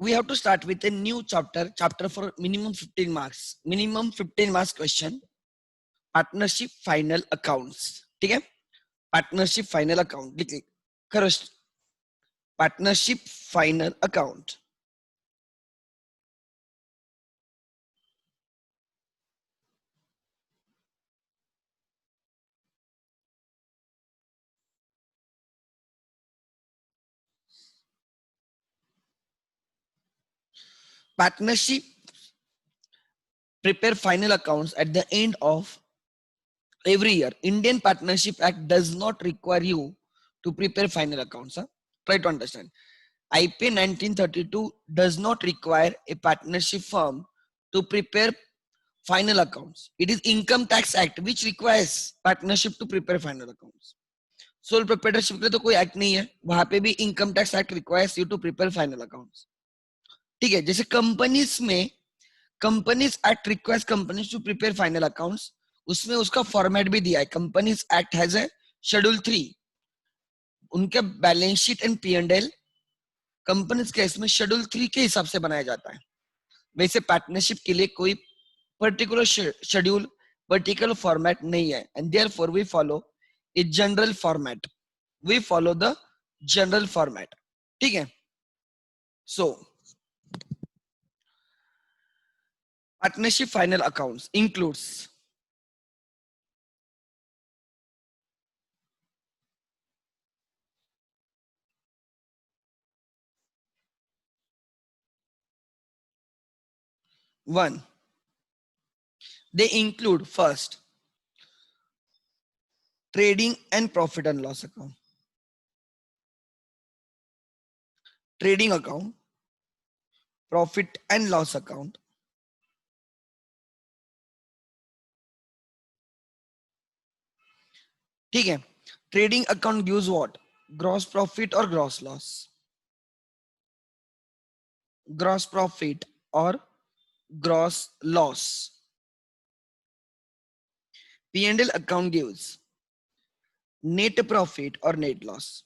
we have to start with a new chapter for minimum 15 marks question, partnership final accounts. ठीक है, partnership final account लिख करो. Partnership final account. Partnership prepare final accounts at the end of every year. Indian Partnership Act does not require you to prepare final accounts. Huh? Try to understand. IPA 1932 does not require a partnership firm to prepare final accounts. It is Income Tax Act which requires partnership to prepare final accounts. Sole proprietorship के लिए तो कोई act नहीं है, वहां पे भी income tax act requires you to prepare final accounts. ठीक है, जैसे कंपनीज में companies act requires companies to prepare final accounts, उसमें उसका फॉर्मेट भी दिया है. Companies act has a schedule 3, उनके balance sheet and P&L companies के इसमें शेड्यूल 3 के हिसाब से बनाया जाता है. वैसे पार्टनरशिप के लिए कोई पर्टिकुलर शेड्यूल, पर्टिकुलर फॉर्मेट नहीं है, and therefore we follow a general format. We follow the general format. ठीक है, सो partnership final accounts includes one. They include first trading and profit and loss account. Trading account, profit and loss account, ठीक है. Trading account gives what? Gross profit or gross loss? Gross profit or gross loss. P&L account gives net profit or net loss.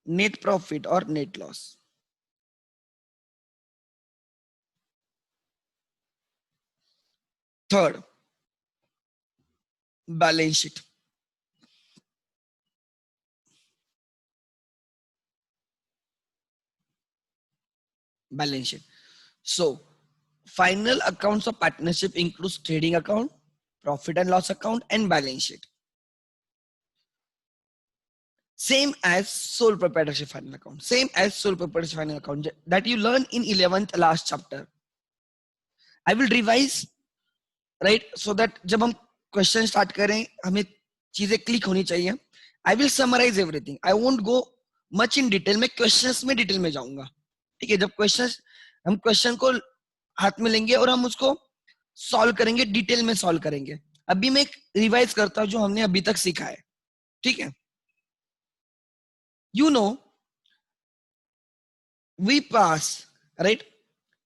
Net profit or net loss. Third, balance sheet. Balance sheet. So final accounts of partnership includes trading account, profit and loss account, and balance sheet. Same as sole proprietorship final account. Same as sole proprietorship final account that you learn in 11th last chapter. I will revise, right? So that जब हम question start करें, हमें चीजें click होनी चाहिए. I will summarize everything. I won't go much in detail. मैं questions में detail में जाऊंगा. ठीक है, जब questions हम question को हाथ में लेंगे और हम उसको solve करेंगे, डिटेल में solve करेंगे. अभी मैं रिवाइज करता हूं जो हमने अभी तक सीखा है. ठीक है, you know, we pass, right,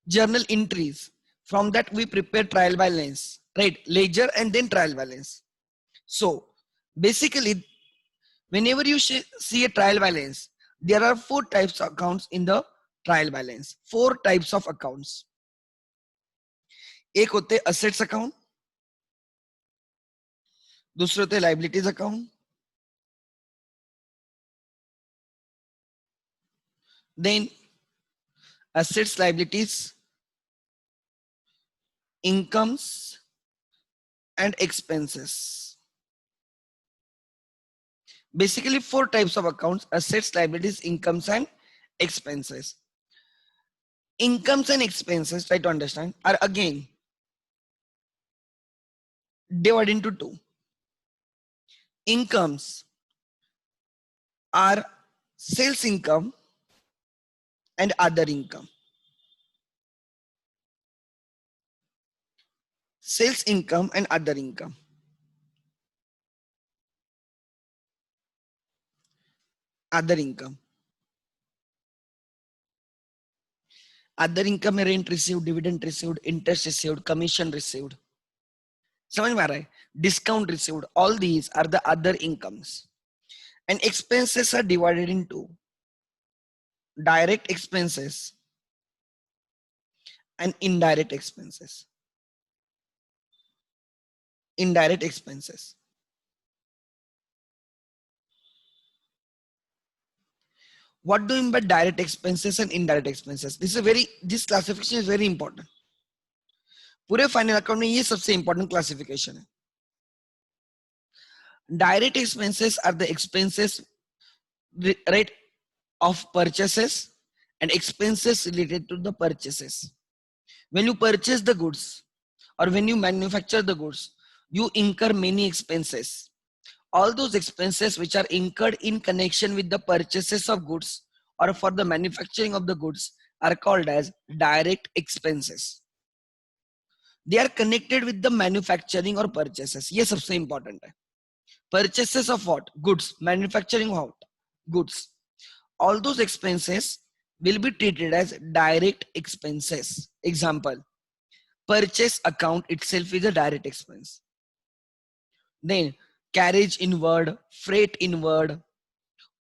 journal entries. From that we prepare trial balance, right, ledger and then trial balance. So basically whenever you see a trial balance, there are 4 types of accounts in the trial balance. 4 types of accounts. एक होते assets account, दूसरे होते liabilities account, then assets, liabilities, incomes and expenses. Basically 4 types of accounts: assets, liabilities, incomes and expenses. Incomes and expenses, try to understand, are again divided into 2. Incomes are sales income and other income. Sales income and other income. Other income. Other income में rent received, dividend received, interest received, commission received. समझ में आ रहा है? Discount received. All these are the other incomes. And expenses are divided into direct expenses and indirect expenses. Indirect expenses. What do you mean by direct expenses and indirect expenses? This classification is very important. पूरे final account में ये सबसे important classification है. Direct expenses are the expenses, right, of purchases and expenses related to the purchases. When you purchase the goods or when you manufacture the goods, you incur many expenses. All those expenses which are incurred in connection with the purchases of goods or for the manufacturing of the goods are called as direct expenses. They are connected with the manufacturing or purchases. ये सबसे important है. Purchases of what? Goods. Manufacturing what? Goods. All those expenses will be treated as direct expenses. Example, purchase account itself is a direct expense. Then carriage inward, freight inward,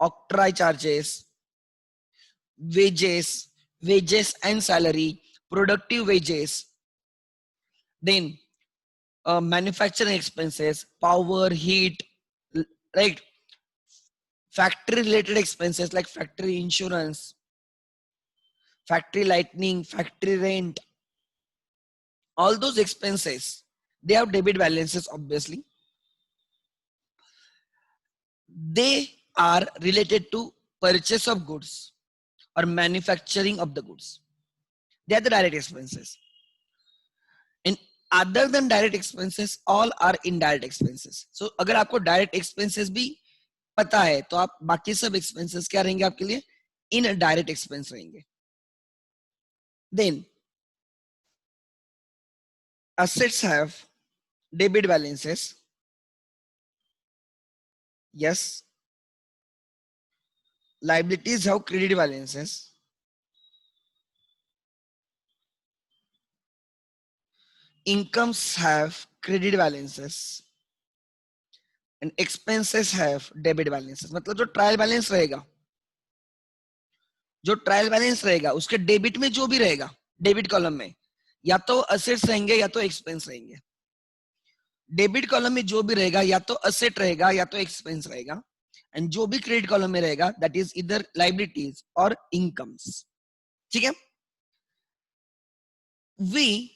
octroi charges, wages and salary, productive wages. Then manufacturing expenses, power, heat, right? Factory related expenses like factory insurance, factory lightning, factory rent. All those expenses, they have debit balances obviously. They are related to purchase of goods or manufacturing of the goods. They are the direct expenses. And other than direct expenses, all are indirect expenses. So अगर आपको direct expenses भी पता है तो आप बाकी सब expenses क्या रहेंगे आपके लिए? Indirect expense रहेंगे. Then assets have debit balances. Yes. Liabilities have credit balances. Incomes have credit balances. And expenses have debit balances. मतलब जो ट्रायल बैलेंस रहेगा, जो ट्रायल बैलेंस रहेगा उसके डेबिट में जो भी रहेगा, डेबिट कॉलम में या तो असेट्स रहेंगे या तो एक्सपेंस रहेंगे. डेबिट कॉलम में जो भी रहेगा या तो असेट रहेगा या तो एक्सपेंस रहेगा. एंड जो भी क्रेडिट कॉलम में रहेगा दैट इज इधर लाइबिलिटीज और इनकम्स. ठीक है. We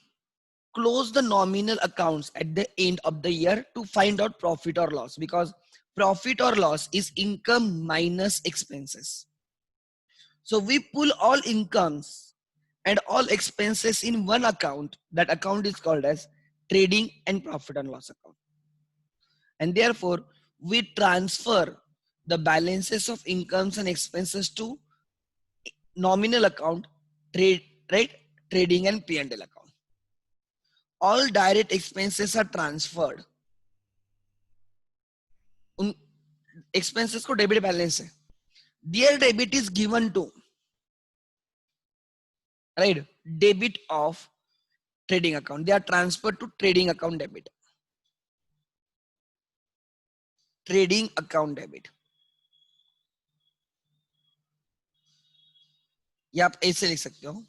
close the nominal accounts at the end of the year to find out profit or loss, because profit or loss is income minus expenses. So we pull all incomes and all expenses in one account. That account is called as trading and profit and loss account. And therefore we transfer the balances of incomes and expenses to nominal account, trade, right? Trading and P&L account. All direct expenses are transferred. उन expenses को debit balance है. Their debit is given to, right, debit of trading account. They are transferred to trading account debit. Trading account debit. ये आप ऐसे लिख सकते हो.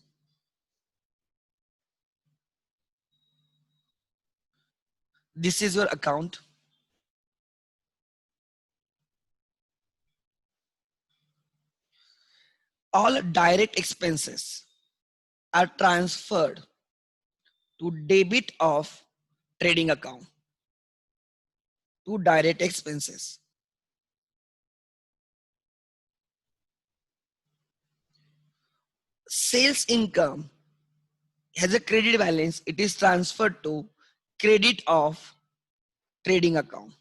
This is your account. All direct expenses are transferred to debit of trading account, to direct expenses. Sales income has a credit balance. It is transferred to credit of trading account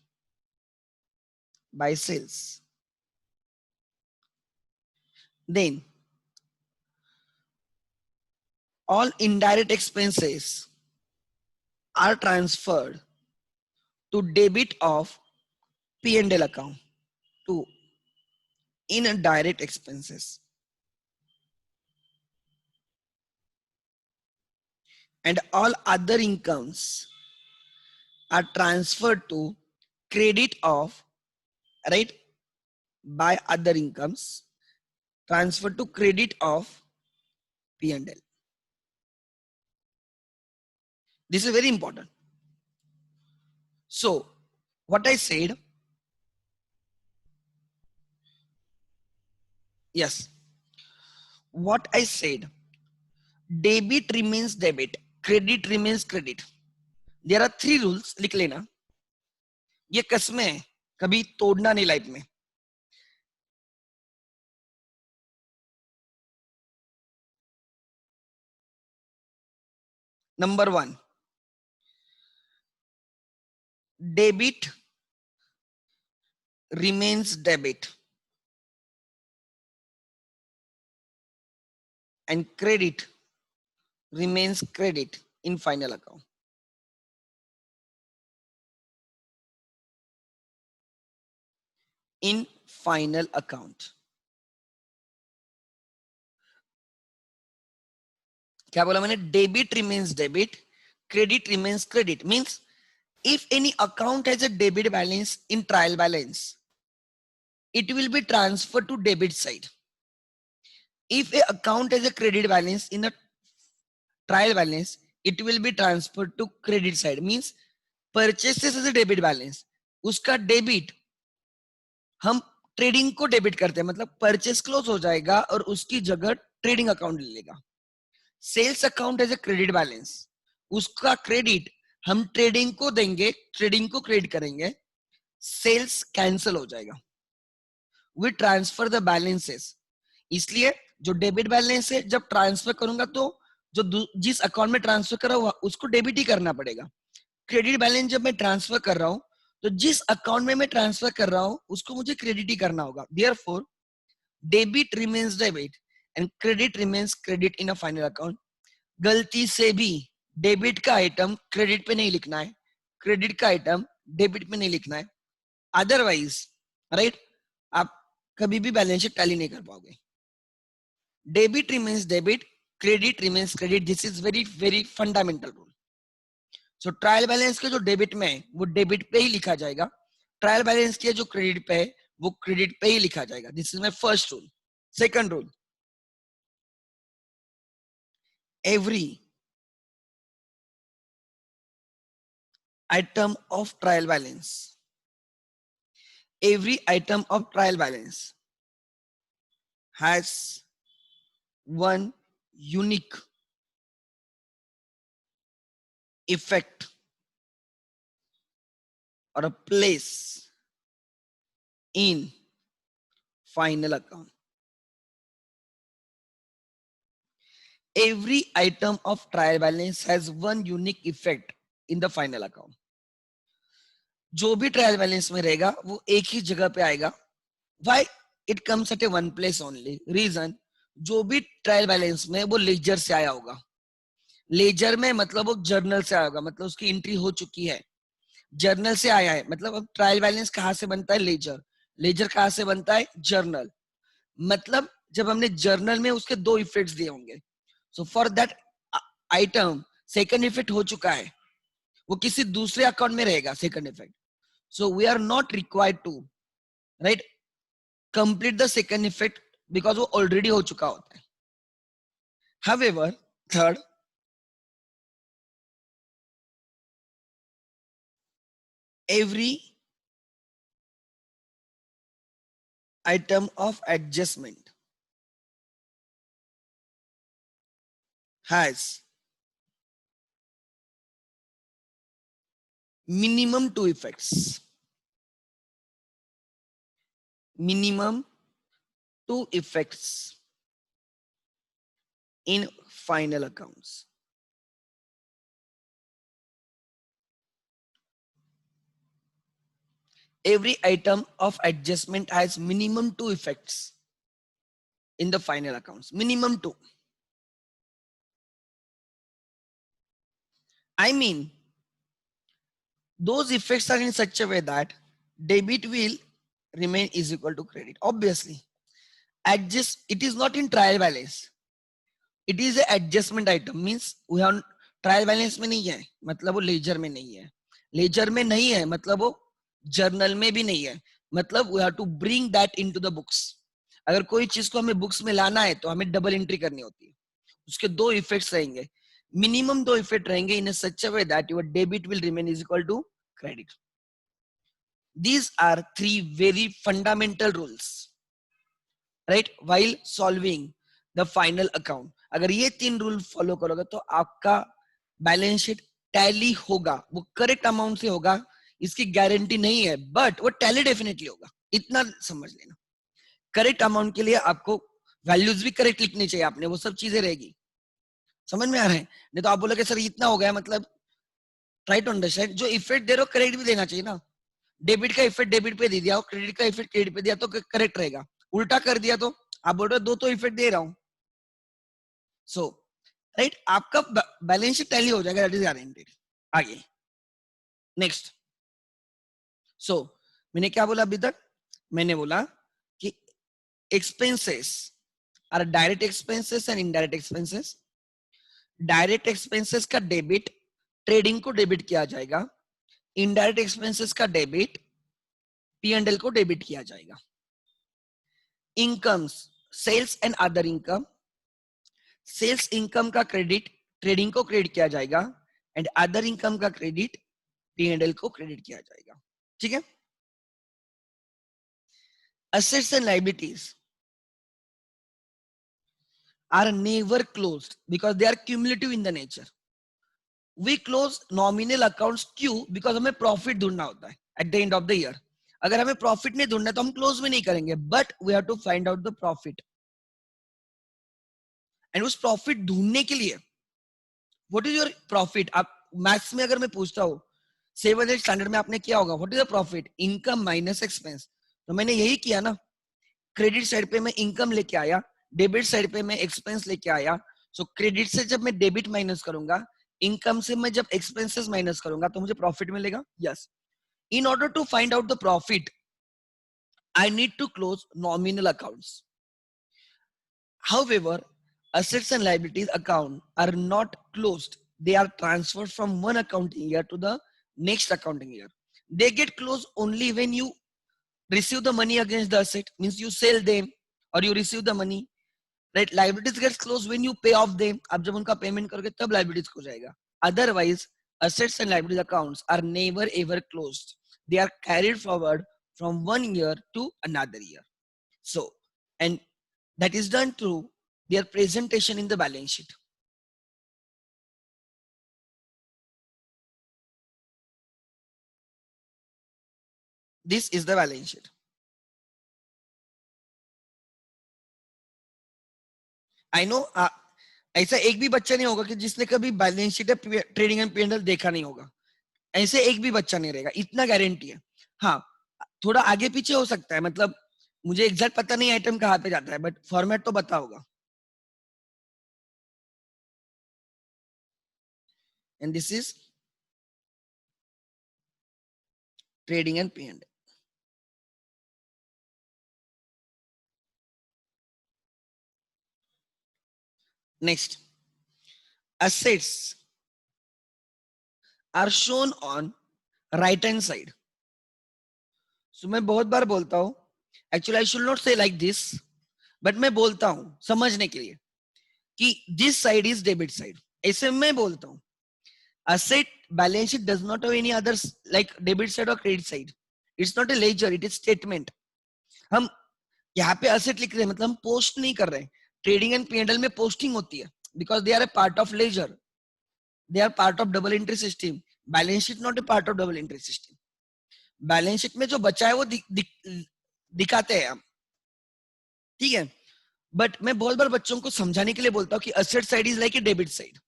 by sales. Then all indirect expenses are transferred to debit of P&L account, to indirect expenses. And all other incomes are transferred to credit of, right, by other incomes. transfer to credit of P&L. This is very important. So what I said, yes, what I said, debit remains debit, credit remains credit. There are 3 rules, लिख लेना. ये कसमें है, कभी तोड़ना नहीं life में. Number 1, debit remains debit and credit remains credit in final account. In final account. क्या बोला मैंने? Debit remains debit, credit remains credit. Means if any account has a debit balance in trial balance, it will be transferred to debit side. If a account has a credit balance in a trial balance, it will be transferred to credit side. Means purchases as a debit balance, उसका debit हम trading को debit करते हैं, मतलब purchase close हो जाएगा और उसकी जगह ट्रेडिंग अकाउंट ले लेगा. Sales account as a credit balance, उसका क्रेडिट हम ट्रेडिंग को देंगे, ट्रेडिंग को क्रेडिट करेंगे, सेल्स कैंसिल हो जाएगा. We transfer the balances. इसलिए जो डेबिट बैलेंस है जब ट्रांसफर करूंगा तो जो जिस अकाउंट में ट्रांसफर कर रहा हूँ उसको डेबिट ही करना पड़ेगा. क्रेडिट बैलेंस जब मैं ट्रांसफर कर रहा हूँ तो जिस अकाउंट में मैं ट्रांसफर कर रहा हूं उसको मुझे क्रेडिट ही करना होगा. Therefore debit remains debit and credit remains credit in a final account. गलती से भी डेबिट का आइटम क्रेडिट पे नहीं लिखना है, क्रेडिट का आइटम डेबिट पे नहीं लिखना है. अदरवाइज राइट आप कभी भी बैलेंस शीट टैली नहीं कर पाओगे. Debit remains debit, credit remains credit. This is very very fundamental rule. So trial balance के जो डेबिट में है वो डेबिट पे ही लिखा जाएगा, ट्रायल बैलेंस के जो क्रेडिट पे है वो क्रेडिट पे ही लिखा जाएगा. This is my first rule. Second rule, every item of trial balance, every item of trial balance has one unique effect or a place in final account. Every item of trial balance has one unique effect in the final account. जो भी trial balance में रहेगा वो एक ही जगह पे आएगा. Why it comes at a one place only? Reason, जो भी ट्रायल बैलेंस में वो लेजर से आया होगा. लेजर में मतलब वो जर्नल से आया होगा, मतलब उसकी एंट्री हो चुकी है. जर्नल से आया है मतलब अब ट्रायल बैलेंस कहाँ से बनता है? लेजर. लेजर कहाँ से बनता है? जर्नल. मतलब जब हमने जर्नल में उसके 2 इफेक्ट्स दिए होंगे, so for that item second effect हो चुका है, वो किसी दूसरे अकाउंट में रहेगा second effect. So we are not required to write complete the second effect because वो ऑलरेडी हो चुका होता है. However third, every item of adjustment has minimum 2 effects. Minimum 2 effects in final accounts. Every item of adjustment has minimum 2 effects in the final accounts. Minimum 2. I mean, those effects are in such a way that debit will remain is equal to credit. Obviously, it is not in trial balance. It is a adjustment item. Means we have trial balance में नहीं है मतलब वो laser में नहीं है. Laser में नहीं है मतलब वो जर्नल में भी नहीं है. मतलब we have to bring that into the books. अगर कोई चीज को हमें बुक्स में लाना है तो हमें डबल एंट्री करनी होती है। उसके दो इफेक्ट्स रहेंगे, मिनिमम दो इफेक्ट रहेंगे, in such a way that your debit will remain is equal to credit. These are three very fundamental rules, right, while solving the final account. अगर ये तीन रूल फॉलो करोगे तो आपका बैलेंस शीट टैली होगा, वो correct amount से होगा, इसकी गारंटी नहीं है, बट वो टैली डेफिनेटली होगा, इतना समझ लेना। करेक्ट अमाउंट के लिए आपको वैल्यूज भी करेक्ट लिखनी चाहिए, आपने वो सब चीजें रहेगी। समझ में आ रहा है? नहीं तो आप बोलोगे सर इतना हो गया, मतलब ट्राई टू अंडरस्टैंड, जो इफेक्ट दे रहे हो करेक्ट भी देना चाहिए ना। डेबिट का इफेक्ट डेबिट पे दे दिया, क्रेडिट का इफेक्ट क्रेडिट पे दिया तो करेक्ट रहेगा। उल्टा कर दिया तो आप बोल रहे हो दो तो इफेक्ट दे रहा हूं, सो राइट, आपका बैलेंस शीट टैली हो जाएगा, दैट इज गारंटेड। आगे नेक्स्ट। सो मैंने क्या बोला अभी तक? मैंने बोला कि expenses are direct expenses and indirect expenses. Direct expenses का डेबिट ट्रेडिंग को डेबिट किया जाएगा, इनडायरेक्ट एक्सपेंसेस का डेबिट P&L को डेबिट किया जाएगा। Incomes, sales and other income, sales income का क्रेडिट ट्रेडिंग को क्रेडिट किया जाएगा एंड अदर इनकम का क्रेडिट P&L को क्रेडिट किया जाएगा। ठीक है? Assets and liabilities are never closed because they are cumulative in the nature. We close nominal accounts क्यों? Because हमें प्रॉफिट ढूंढना होता है at the end of the year. अगर हमें प्रॉफिट नहीं ढूंढना है तो हम क्लोज भी नहीं करेंगे, but we have to find out the profit. And उस प्रॉफिट ढूंढने के लिए व्हाट इज योर प्रॉफिट, आप मैथ्स में अगर मैं पूछता हूँ 7th स्टैंडर्ड में आपने किया होगा, what is the profit? Income minus expense. तो मैंने यही किया ना, क्रेडिट साइड पे मैं इनकम लेके आया, डेबिट साइड पे मैं एक्सपेंस लेके आया। सो क्रेडिट से जब मैं डेबिट माइनस करूंगा, इनकम से मैं जब एक्सपेंसेस माइनस करूंगा तो मुझे प्रॉफिट मिलेगा। Yes, in order to find out the profit I need to close nominal accounts. However, assets and liabilities account are not closed. They are transferred from one accounting year to the next accounting year. They get closed only when you receive the money against the asset, means you sell them or you receive the money. Right? Liabilities gets closed when you pay off them. आप जब उनका payment करोगे तब liabilities हो जाएगा. Otherwise, assets and liabilities accounts are never ever closed. They are carried forward from one year to another year. So, and that is done through their presentation in the balance sheet. This is the balance sheet. I know ऐसा एक भी बच्चा नहीं होगा कि जिसने कभी balance sheet trading and P&L देखा नहीं होगा, ऐसे एक भी बच्चा नहीं रहेगा, इतना गारंटी है। हाँ, थोड़ा आगे पीछे हो सकता है, मतलब मुझे एग्जैक्ट पता नहीं आइटम कहाँ पे जाता है, बट फॉर्मेट तो पता होगा। And this is trading and P&L. Next, assets are shown on right hand side. So मैं बहुत बार बोलता हूँ, एक्चुअली आई शुड नॉट से लाइक दिस, बट मैं बोलता हूँ समझने के लिए कि this side is debit side, ऐसे मैं बोलता हूँ। asset balance sheet does not have any others like debit side or credit side. It's not a ledger, it is statement. हम यहाँ पे asset लिख रहे हैं, मतलब हम पोस्ट नहीं कर रहे हैं। ट्रेडिंग एंड P&L में पोस्टिंग होती है because they are a part of ledger, they are part of double entry system. Balance sheet not a part of double entry system. Balance sheet में जो बचा है वो दिखाते हैं हम, ठीक है। बट मैं बहुत बार बच्चों को समझाने के लिए बोलता हूँ कि asset side is like a debit side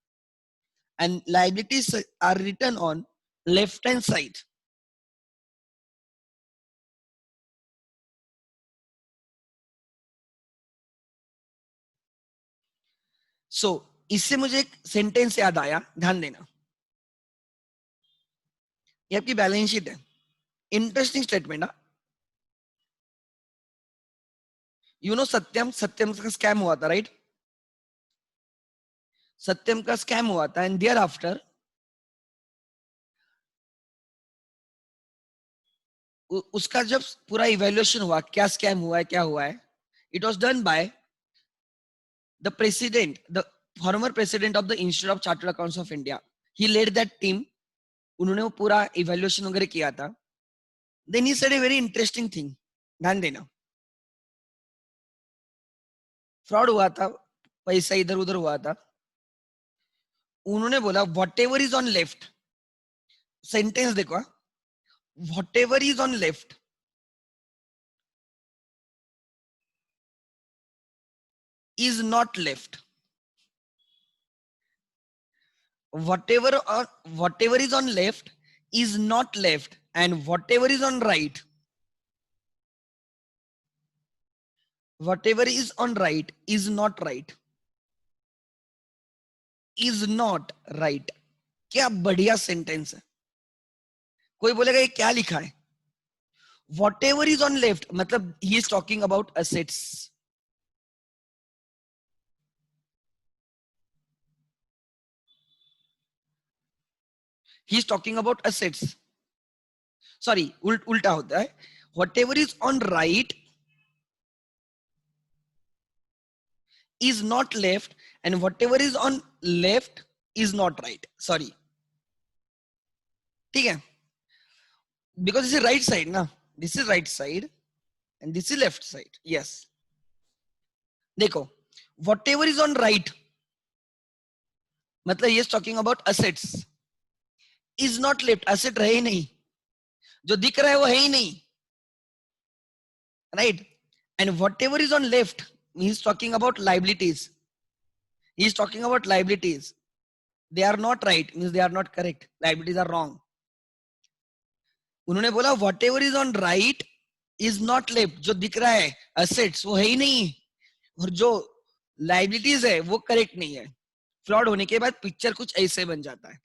and liabilities are written on left hand side. So इससे मुझे एक सेंटेंस याद आया, ध्यान देना। ये आपकी बैलेंस शीट है, इंटरेस्टिंग स्टेटमेंट है। यू नो सत्यम, सत्यम का स्कैम हुआ था, राइट? सत्यम का स्कैम हुआ था एंड देयर आफ्टर उसका जब पूरा इवेल्युएशन हुआ, क्या स्कैम हुआ है क्या हुआ है, It was done by the president, the former president of the Institute of Chartered Accountants of India. He led that team. उन्होंने वो पूरा इवैल्यूएशन वगैरह किया था. Then he said a very interesting thing. ध्यान देना. फ्रॉड हुआ था, पैसा इधर उधर हुआ था. उन्होंने बोला whatever is on left, sentence देखो, whatever is on left is not left. Whatever is on left is not left, and whatever is on right, whatever is on right is not right. Is not right. क्या बढ़िया sentence है. कोई बोलेगा ये क्या लिखा है. Whatever is on left मतलब he is talking about assets. He is talking about assets. Sorry, उल्टा होता है. Whatever is on right is not left, and whatever is on left is not right. Sorry. ठीक है. Because this is right side ना. This is right side and this is left side. Yes. देखो, whatever is on right मतलब he is talking about assets. Is not left. Asset रहे ही नहीं. जो दिख रहा है वो है ही नहीं. Right? And whatever is on left, he is talking about liabilities. He is talking about liabilities. They are not right, means they are not correct. Liabilities are wrong. उन्होंने बोला whatever is on right is not left. जो दिख रहा है assets वो है ही नहीं, और जो liabilities है वो correct नहीं है. फ्रॉड होने के बाद पिक्चर कुछ ऐसे बन जाता है.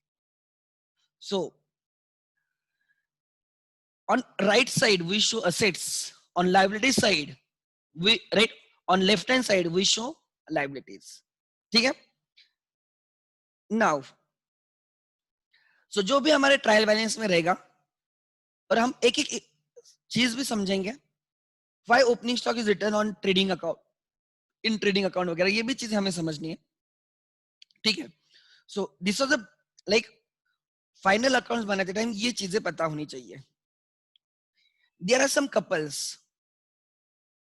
So on right side we show assets, on liability side we right, on left hand side we show liabilities. ठीक है. Now so जो भी हमारे ट्रायल बैलेंस में रहेगा, और हम एक एक चीज भी समझेंगे. Why opening stock is written on trading account, in trading account वगैरह, ये भी चीजें हमें समझनी है. ठीक है. So this was a like final accounts बनाते टाइम ये चीजें पता होनी चाहिए. There are some couples,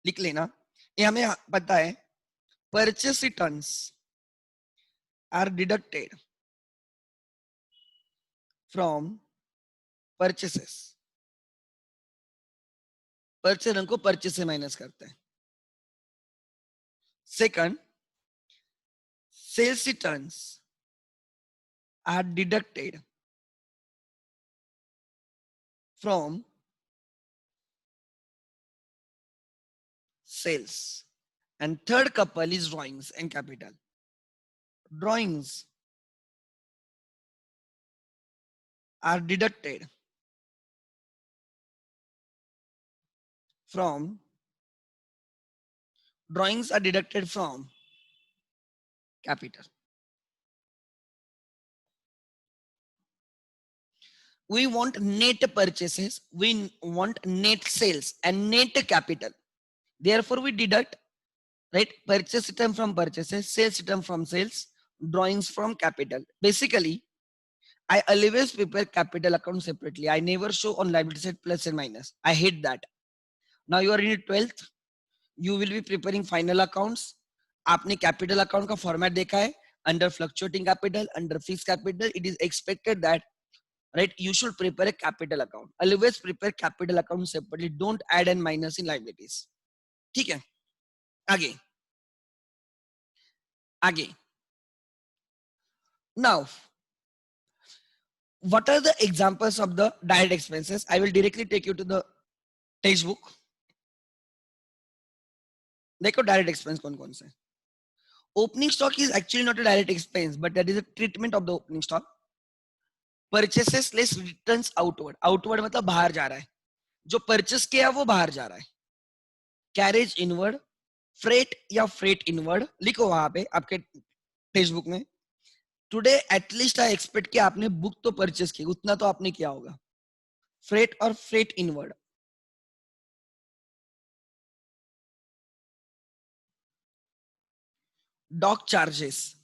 लिख लेना, ये हमें पता है. Purchase returns are deducted from purchases. Purchase return को परचेस से माइनस करते हैं. Second, sales returns are deducted from sales. And third couple is drawings and capital. Drawings are deducted from capital. We want net purchases, we want net sales and net capital. Therefore we deduct, right, purchase return from purchases, sales return from sales, drawings from capital. Basically I always prepare capital account separately. I never show on liability side plus and minus. I hate that. Now you are in 12th, you will be preparing final accounts. आपने capital account का format देखा है. Under fluctuating capital, under fixed capital, it is expected that, right, you should prepare a capital account. Always prepare capital account separately. Don't add and minus in liabilities. ठीक है. आगे. Now what are the examples of the direct expenses? I will directly take you to the textbook. देखो direct expense कौन कौन से. Opening stock is actually not a direct expense, but that is a treatment of the opening stock. Purchases less returns outward. Outward मतलब बाहर जा रहा है. जो परचेस किया वो बाहर जा रहा है. कैरेज इनवर्ड, फ्रेट या फ्रेट इनवर्ड लिखो वहां पे आपके टेक्स्टबुक में. टुडे एटलीस्ट आई एक्सपेक्ट कि आपने बुक तो परचेस की, उतना तो आपने किया होगा. फ्रेट और freight inward. dock charges.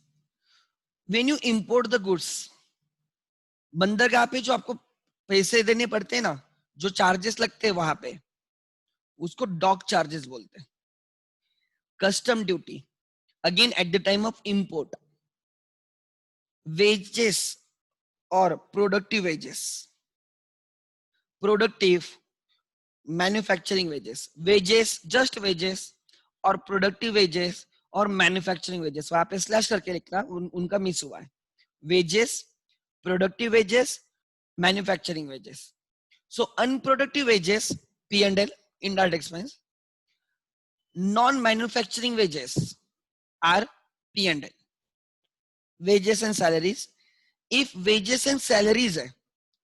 When you import the goods, बंदरगाह पे जो आपको पैसे देने पड़ते हैं ना, जो चार्जेस लगते हैं वहां पे, उसको डॉक चार्जेस बोलते हैं. Custom duty, again at the time of import. Wages और productive wages, productive manufacturing wages, wages just wages और प्रोडक्टिव वेजेस और मैन्युफैक्चरिंग वेजेस, वहां पे स्लैश करके लिखना, उनका मिस हुआ है. Wages, productive wages, manufacturing wages. So unproductive wages, P&L, indirect expense. Non-manufacturing wages are P&L. Wages and salaries. If wages and salaries है,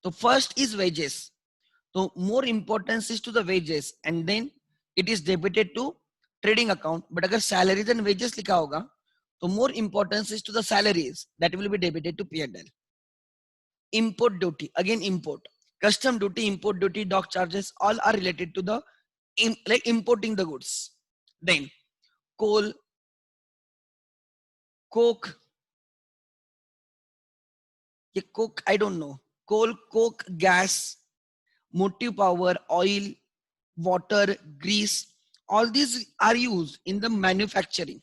तो first is wages. So more importance is to the wages and then it is debited to trading account. But अगर salaries and wages लिखा होगा, तो more importance is to the salaries that will be debited to P&L. Import duty, again import. Custom duty, import duty, dock charges, all are related to the like importing the goods. Then coal, coke, coke, I don't know. Coal, coke, gas, motive power, oil, water, grease, all these are used in the manufacturing.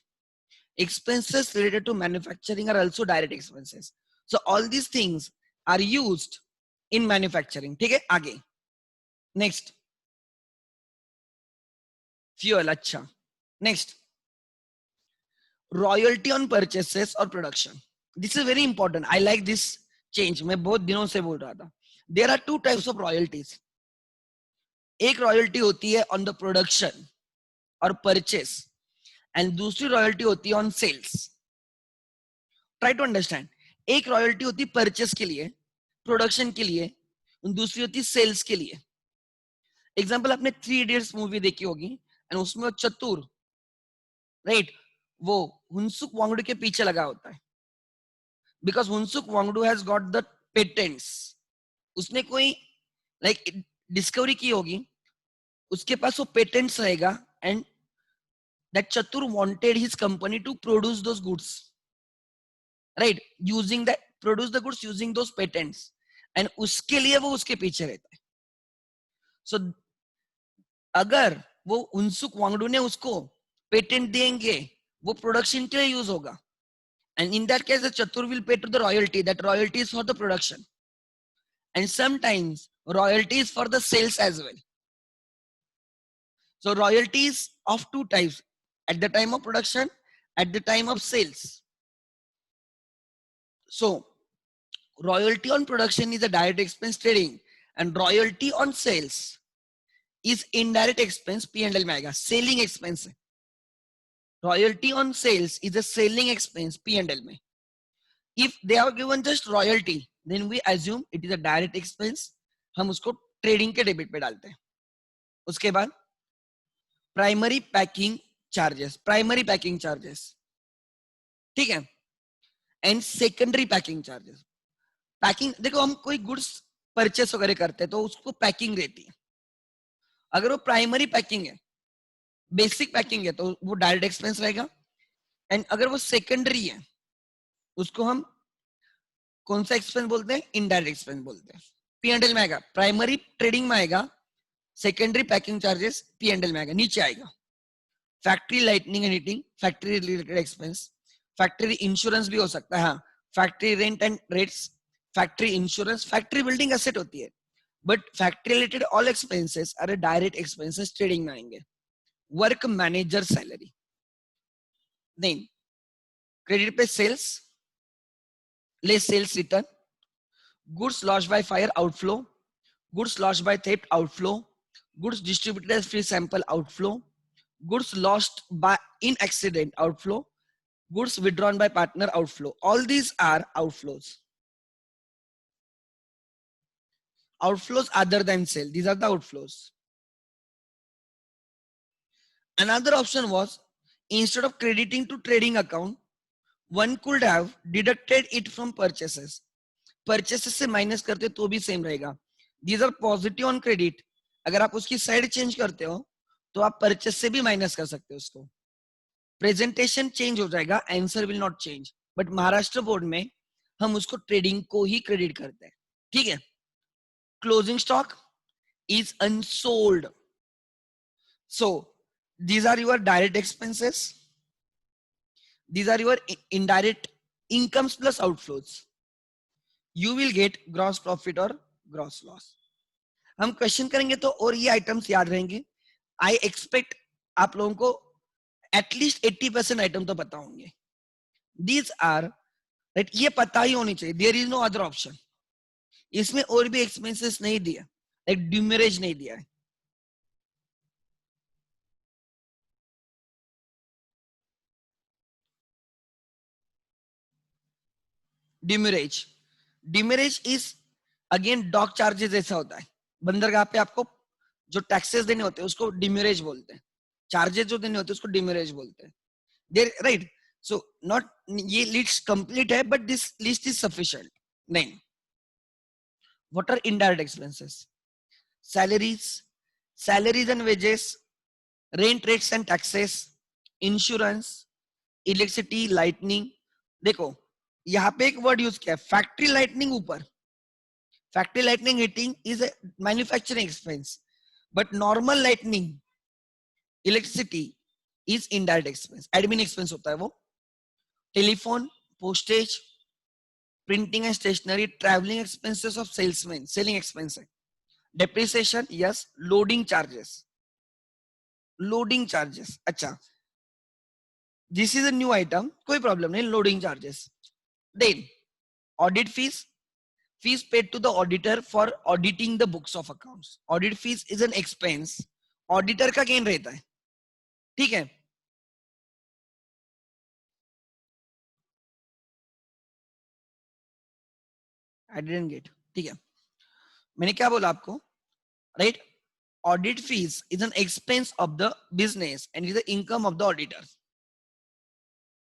Expenses related to manufacturing are also direct expenses. So all these things are used in manufacturing. ठीक है, आगे. Next. Fuel, अच्छा. Next. Royalty on purchases or production. This is very important. I like this change. मैं बहुत दिनों से बोल रहा था. There are two types of royalties. एक रॉयल्टी होती है ऑन द प्रोडक्शन और परचेस एंड दूसरी रॉयल्टी होती है on sales. Try to understand. एक रॉयल्टी होती है परचेस के लिए, प्रोडक्शन के लिए, दूसरी होती है सेल्स के लिए. एग्जांपल, आपने 3 इडियट्स मूवी देखी होगी एंड उसमें चतुर, राइट, वो हुनसुक वांगडू के पीछे लगा होता है because Phunsukh Wangdu has got the patents. उसने कोई लाइक डिस्कवरी की होगी, उसके पास वो पेटेंट्स रहेगा and that Chatur wanted his company to produce those goods, right, using that, produce the goods using those patents and उसके लिए वो उसके पीछे रहता है. सो अगर वो हुनसुक वांगडू ने उसको पेटेंट देंगे, वो प्रोडक्शन के लिए यूज होगा. And in that case, the Chatur will pay to the royalty. That royalty is for the production. And sometimes royalty is for the sales as well. So royalties of two types. At the time of production, at the time of sales. So royalty on production is a direct expense trading. And royalty on sales is indirect expense, P&L में आएगा. Selling expense. Royalty on sales is a selling expense, P&L में. If they have given just royalty, then we assume it is a direct expense. हम उसको trading के debit पे डालते हैं. उसके बाद primary packing charges, primary packing charges, ठीक है, and secondary packing charges. Packing, देखो हम कोई गुड्स परचेस वगैरह करते हैं तो उसको पैकिंग रहती है. अगर वो प्राइमरी पैकिंग है, बेसिक पैकिंग है, तो वो डायरेक्ट एक्सपेंस रहेगा. एंड अगर वो सेकेंडरी है, उसको हम कौन सा एक्सपेंस बोलते हैं? इनडायरेक्ट एक्सपेंस बोलते हैं. P&L में आएगा, प्राइमरी ट्रेडिंग में आएगा, सेकेंडरी पैकिंग चार्जेस P&L में आएगा, नीचे आएगा. Factory lightning and heating, factory related expense. Factory insurance भी हो सकता है, हाँ, factory rent and rates, factory insurance, factory building asset होती है. But factory related all expenses are direct expenses, trading में आएंगे. Work manager salary. Then credit पे sales, less sales return, goods lost by fire outflow, goods lost by theft outflow, goods distributed as free sample outflow, goods lost by in accident outflow, goods withdrawn by partner outflow. All these are outflows. Outflows other than sale, these are the outflows. Another option was, instead of crediting to trading account, one could have deducted it from purchases. Purchases से minus करते तो भी same रहेगा. These are positive on credit. अगर आप उसकी side change करते हो तो आप परचेस से भी माइनस कर सकते हो उसको. प्रेजेंटेशन चेंज हो जाएगा, answer will not change, but Maharashtra board में हम उसको ट्रेडिंग को ही क्रेडिट करते हैं, ठीक है। Closing stock is unsold, so these are your direct expenses, these are your indirect incomes plus outflows, you will get gross profit or gross loss। हम question करेंगे तो और ये आइटम्स याद रहेंगे। आई एक्सपेक्ट आप लोगों को एटलीस्ट 80% आइटम तो पता होंगे। दीज आर राइट, ये पता ही होनी चाहिए, there is no other option. इसमें और भी एक्सपेंसेस नहीं दिया, लाइक ड्यूमरेज नहीं दिया है। ड्यूमरेज, ड्यूमरेज इज अगेन डॉक चार्जेस ऐसा होता है, बंदरगाह पे आपको जो टैक्सेस देने होते हैं उसको ड्यूमरेज बोलते हैं, चार्जेस जो देने होते हैं उसको ड्यूमरेज बोलते हैं, देयर राइट। सो नॉट, ये लिस्ट कंप्लीट है but this list is sufficient. नहीं, what are indirect expenses? Salaries, salaries and wages, rent, rates and taxes, insurance, electricity, lightning. देखो यहाँ पे एक वर्ड यूज किया है, फैक्ट्री लाइटनिंग। ऊपर factory lightning heating is a manufacturing expense, but normal lightning electricity is indirect expense, admin expense होता है वो। Telephone, postage, printing and stationery, travelling expenses of salesman, selling expense है। Depreciation, yes. Loading charges, loading charges, अच्छा this is a new item, कोई problem नहीं, loading charges. Then audit fees, fees paid to the auditor for auditing the books of accounts, audit fees is an expense, auditor का gain रहता है, ठीक है। I didn't get, ठीक है, मैंने क्या बोला आपको, right. Audit fees is an expense of the business and is the income of the auditor.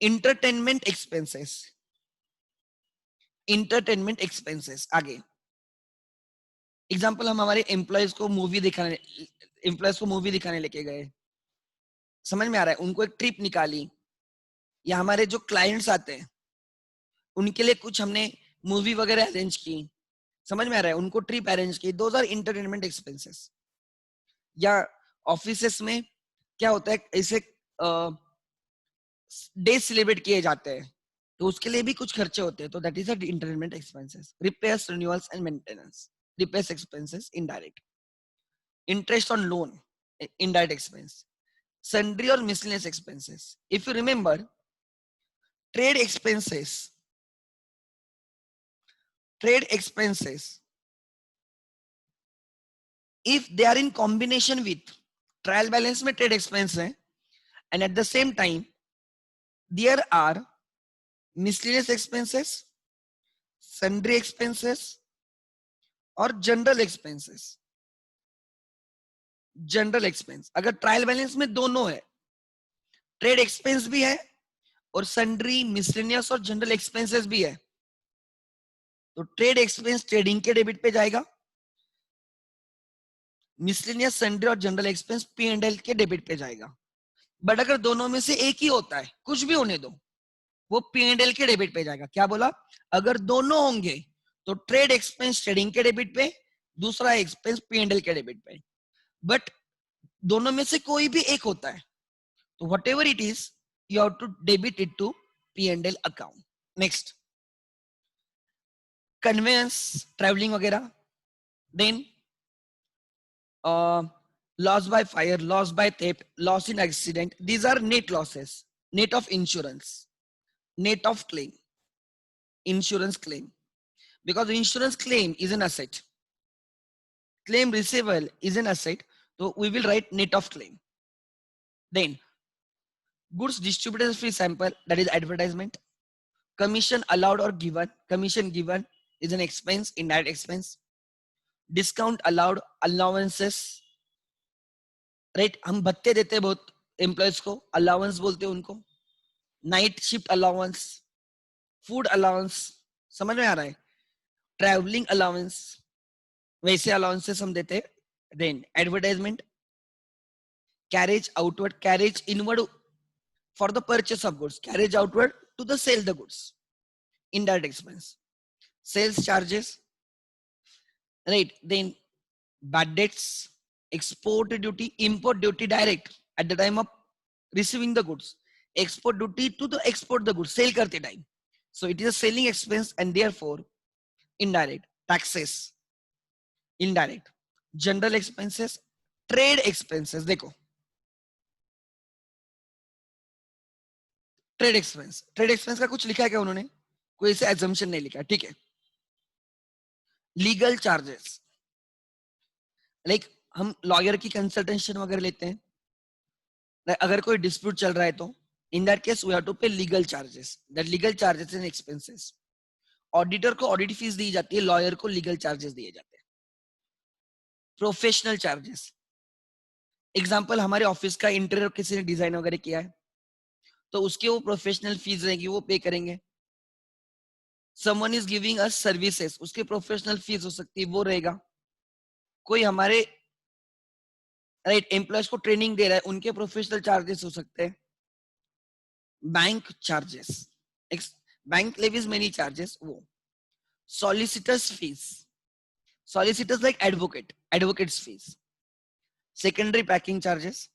Entertainment expenses, entertainment expenses आगे एग्जाम्पल, हम हमारे एम्प्लॉयज को मूवी दिखाने, एम्प्लॉयज को मूवी दिखाने लेके गए, समझ में आ रहा है, उनको एक ट्रिप निकाली, या हमारे जो क्लाइंट्स आते हैं उनके लिए कुछ हमने मूवी वगैरह अरेंज की, समझ में आ रहा है, उनको ट्रिप अरेंज की, दोज आर एंटरटेनमेंट एक्सपेंसेस। या ऑफिसेस में क्या होता है, ऐसे डे सेलिब्रेट किए जाते हैं तो उसके लिए भी कुछ खर्चे होते हैं, तो that is entertainment expenses. Repairs, renewals and maintenance, repairs expenses indirect. Interest on loan, indirect expense. Sundry or miscellaneous expenses, if you remember, trade expenses, trade expenses, if they are in combination with trial balance में trade expense है, and at the same time there are miscellaneous expenses, sundry expenses और general expenses। General expense अगर trial balance में दोनों है, trade expense भी है और सन्ड्री, मिसलेनियस और जनरल एक्सपेंसेस भी है, तो ट्रेड एक्सपेंस ट्रेडिंग के डेबिट पे जाएगा, मिसलेनियस, सन्ड्री और जनरल एक्सपेंस P&L के डेबिट पे जाएगा। बट अगर दोनों में से एक ही होता है, कुछ भी होने दो, वो P&L के डेबिट पे जाएगा। क्या बोला, अगर दोनों होंगे तो ट्रेड एक्सपेंस ट्रेडिंग के डेबिट पे, दूसरा एक्सपेंस P&L के डेबिट पे। बट दोनों में से कोई भी एक होता है तो whatever it is you have to debit it to P&L account। next, conveyance, traveling वगैरह। then loss by fire, loss by theft, loss in accident, these are net losses, net of insurance, net of claim, insurance claim, because insurance claim is an asset, claim receivable is an asset, so we will write net of claim। then goods distributed free sample, that is advertisement, commission allowed or given, commission given is an expense, indirect expense, discount allowed, allowances, right, हम भत्ते देते हैं बहुत employees को, allowance बोलते हैं उनको, night shift allowance, food allowance, समझ में आ रहा है, ट्रैवलिंग अलाउंस, वैसे अलाउंसेस हम देते हैं। Then advertisement, carriage outward, carriage inward for the purchase of goods carried outward to the sell the goods. Indirect expense, sales charges, right? Then bad debts, export duty, import duty direct at the time of receiving the goods, export duty to the export the goods, sell karte time. So it is a selling expense and therefore indirect. Taxes, indirect. General expenses, trade expenses. देखो trade expense का कुछ लिखा है क्या उन्होंने? कोई ऐसे assumption नहीं लिखा, ठीक है. लीगल चार्जेस, लाइक हम लॉयर की कंसल्टेशन वगैरह लेते हैं, अगर कोई डिस्प्यूट चल रहा है तो in that case we have to pay legal charges. That legal charges and expenses. Auditor को ऑडिट फीस दी जाती है, लॉयर को लीगल चार्जेस दिए जाते हैं. प्रोफेशनल चार्जेस, एग्जांपल हमारे ऑफिस का इंटीरियर किसी ने डिजाइन वगैरह किया है तो उसके वो प्रोफेशनल फीस रहेगी, वो पे करेंगे. Someone is giving us services, उसके प्रोफेशनल फीस हो सकती है, वो रहेगा. कोई हमारे राइट एम्प्लॉयज को ट्रेनिंग दे रहा है, उनके प्रोफेशनल चार्जेस हो सकते हैं. Bank charges, bank levies many charges, वो. Solicitors fees, solicitors like advocates fees. Secondary packing charges.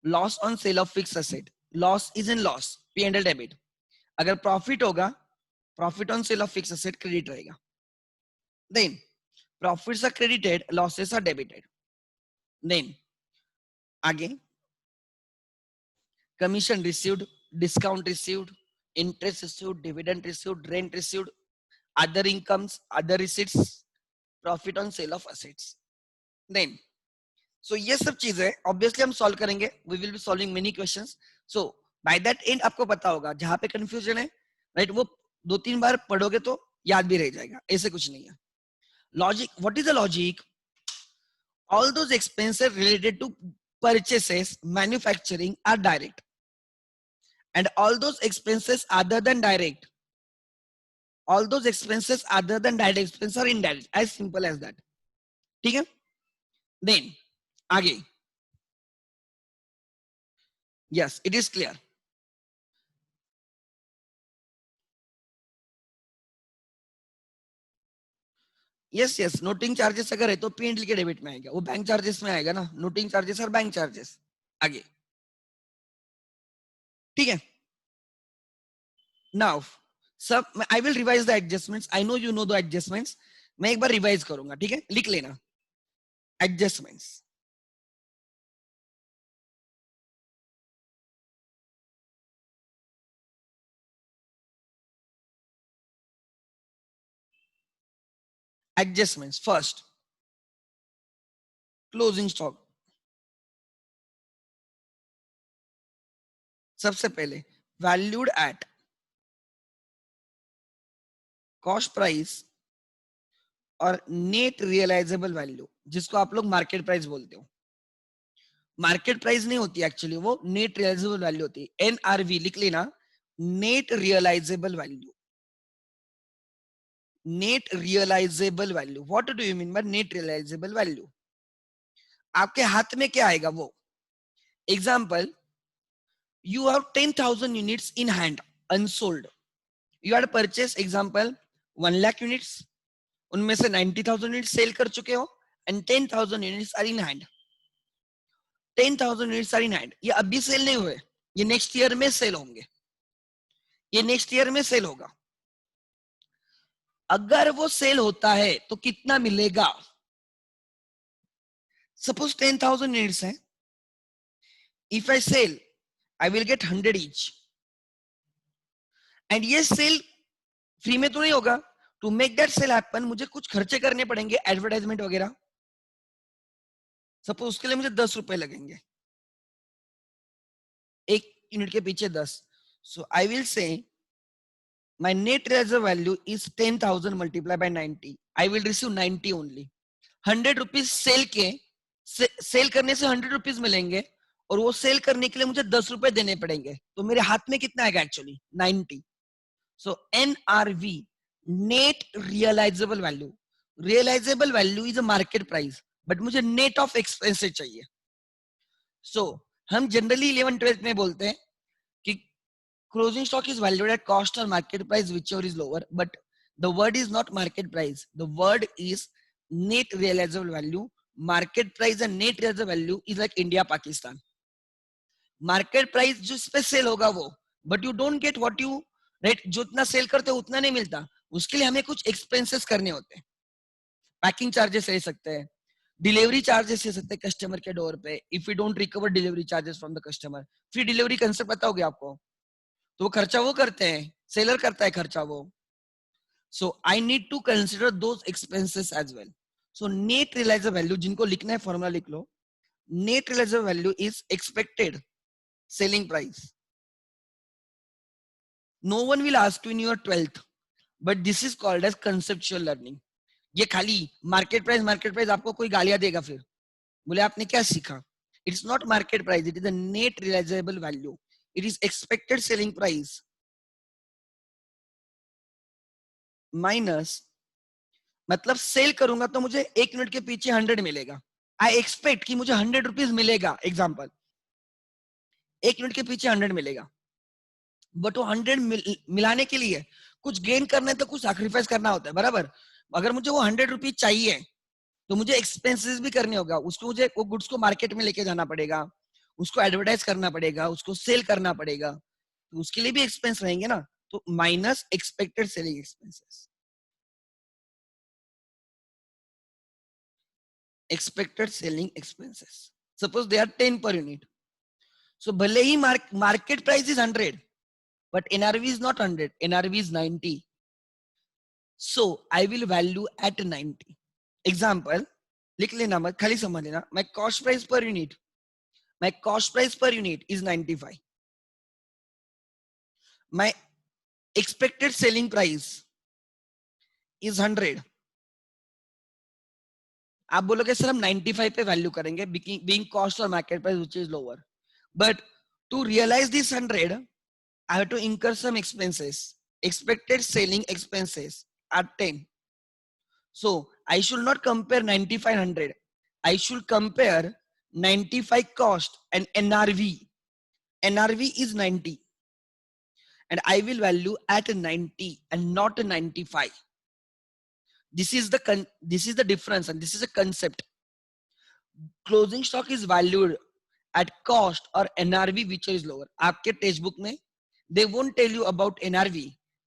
Loss on sale of fixed asset, loss is in loss, P&L debit. अगर प्रॉफिट होगा, profit on sale of fix asset credit रहेगा. Then profits are credited, losses are debited. Then आगे commission received, discount received, interest received, dividend received, rent received, other incomes, other receipts, profit on sale of assets. Then so ये सब चीजें obviously हम solve करेंगे, we will be solving many questions. So by that end आपको पता होगा जहां पे कंफ्यूजन है, राइट, वो 2-3 बार पढ़ोगे तो याद भी रह जाएगा, ऐसे कुछ नहीं है. Logic, what is the logic? All those expenses related to purchases manufacturing are direct and all those expenses other than direct, all those expenses other than direct expenses are indirect, as simple as that. ठीक है. Then आगे, yes, it is clear. Yes yes, noting charges अगर है तो P&L के debit में आएगा, वो बैंक चार्जेस में आएगा ना, नोटिंग चार्जेस और बैंक चार्जेस. आगे, ठीक है. नाउ सब I will revise the adjustments, I know you know the adjustments, मैं एक बार रिवाइज करूंगा, ठीक है, लिख लेना. Adjustments, adjustments first, closing stock. सबसे पहले वैल्यूड एट कॉस्ट प्राइस और नेट रियलाइजेबल वैल्यू, जिसको आप लोग मार्केट प्राइस बोलते हो. मार्केट प्राइस नहीं होती एक्चुअली, वो नेट रियलाइजेबल वैल्यू होती है. एनआरवी लिख लेना, net realisable value. Net realisable value, what do you mean by net realisable value? आपके हाथ में क्या आएगा वो. Example, you have 10,000 units in hand unsold, you had purchased example 1 lakh units, उनमें से 90,000 units सेल कर चुके हो and 10,000 units are in hand. 10,000 units are in hand, ये अभी सेल नहीं हुए, ये नेक्स्ट ईयर में सेल होंगे, ये नेक्स्ट ईयर में सेल होगा. अगर वो सेल होता है तो कितना मिलेगा? सपोज 10,000 units है, if I sell I will get 100 each. And ये सेल फ्री में तो नहीं होगा. To make that sale happen मुझे कुछ खर्चे करने पड़ेंगे, एडवर्टाइजमेंट वगैरह. सपोज उसके लिए मुझे 10 रुपए लगेंगे, एक यूनिट के पीछे 10. So I will say my net reserve value is 10,000 multiplied by 90. I will receive 90 only. 100 rupees cell के, सेल करने से 100 रुपीज मिलेंगे और वो सेल करने के लिए मुझे 10 रुपए देने पड़ेंगे, तो मेरे हाथ में कितना आएगा actually? 90. So NRV, net realisable value. Realisable value is a market price, but मुझे नेट ऑफ एक्सपेंसेस चाहिए. सो हम जनरली 11-12 में बोलते हैं closing stock is valued at cost or market price, whichever is lower. But the word is not market price. The word is net realizable value. Market price and net realizable value is like India, Pakistan. Market price जिस पे cell होगा वो, but you don't get what you right. जो उतना cell करते हो उतना नहीं मिलता. उसके लिए हमें कुछ एक्सपेंसेस करने होते हैं. पैकिंग चार्जेस रह सकते हैं, डिलीवरी चार्जेस रह सकते हैं कस्टमर के डोर पे. If you don't recover delivery charges from the customer, free delivery concept पता होगा आपको, तो वो खर्चा वो करते हैं, सेलर करता है खर्चा वो. So I need to consider those expenses as well. So net realisable value, जिनको लिखना है फॉर्मूला लिख लो. Net realisable value is expected selling price. No one will ask you in your 12th, but this is called as conceptual learning. ये खाली market price आपको कोई गालियां देगा फिर, बोले आपने क्या सीखा. It's not market price, it is the net realisable value. It is expected selling price minus, मतलब सेल करूंगा तो मुझे 1 यूनिट के पीछे 100 मिलेगा. आई एक्सपेक्ट कि मुझे 100 रुपीज मिलेगा. एग्जाम्पल, 1 यूनिट के पीछे 100 मिलेगा, बट वो 100 मिलाने के लिए कुछ गेन करना है तो कुछ सैक्रिफाइस करना होता है, बराबर. अगर मुझे वो 100 रुपीज चाहिए तो मुझे एक्सपेंसेस भी करने होगा. उसको मुझे वो गुड्स को मार्केट में लेके जाना पड़ेगा, उसको एडवर्टाइज करना पड़ेगा, उसको सेल करना पड़ेगा, तो उसके लिए भी एक्सपेंस रहेंगे ना. तो minus expected selling expenses. Expected selling expenses suppose they are 10 per unit. So भले ही market price is 100, but NRV is not 100, NRV is 90. So I will value at 90. Example, लिख लेना मत, खाली समझ लेना. My cost price per unit is 95. My expected selling price is 100. आप बोलोगे sir हम 95 पे वैल्यू करेंगे, being cost or market price which is lower. But to realize this 100, I have to incur some expenses. Expected selling expenses are 10. So I should not compare 9500. I should compare 95 cost and NRV. NRV is 90. And I will value at 90 and not 95. This is the difference, and this is a concept. Closing stock is valued at cost or NRV, which is lower. आपके text book में they won't tell you about NRV,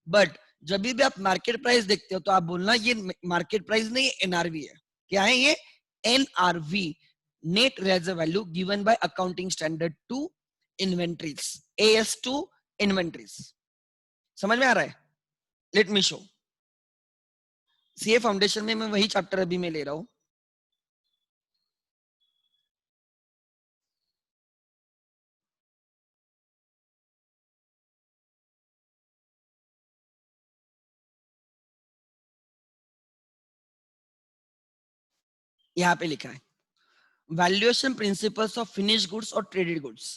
but जब भी आप market price देखते हो तो आप बोलना ये मार्केट प्राइस नहीं, NRV है. क्या है ये? NRV, net realisable value given by accounting standard 2 inventories, AS2 inventories. समझ में आ रहा है? Let me show. CA foundation में मैं वही चैप्टर अभी मैं ले रहा हूं. यहाँ पे लिखा है valuation principles of finished goods और ट्रेडेड गुड्स.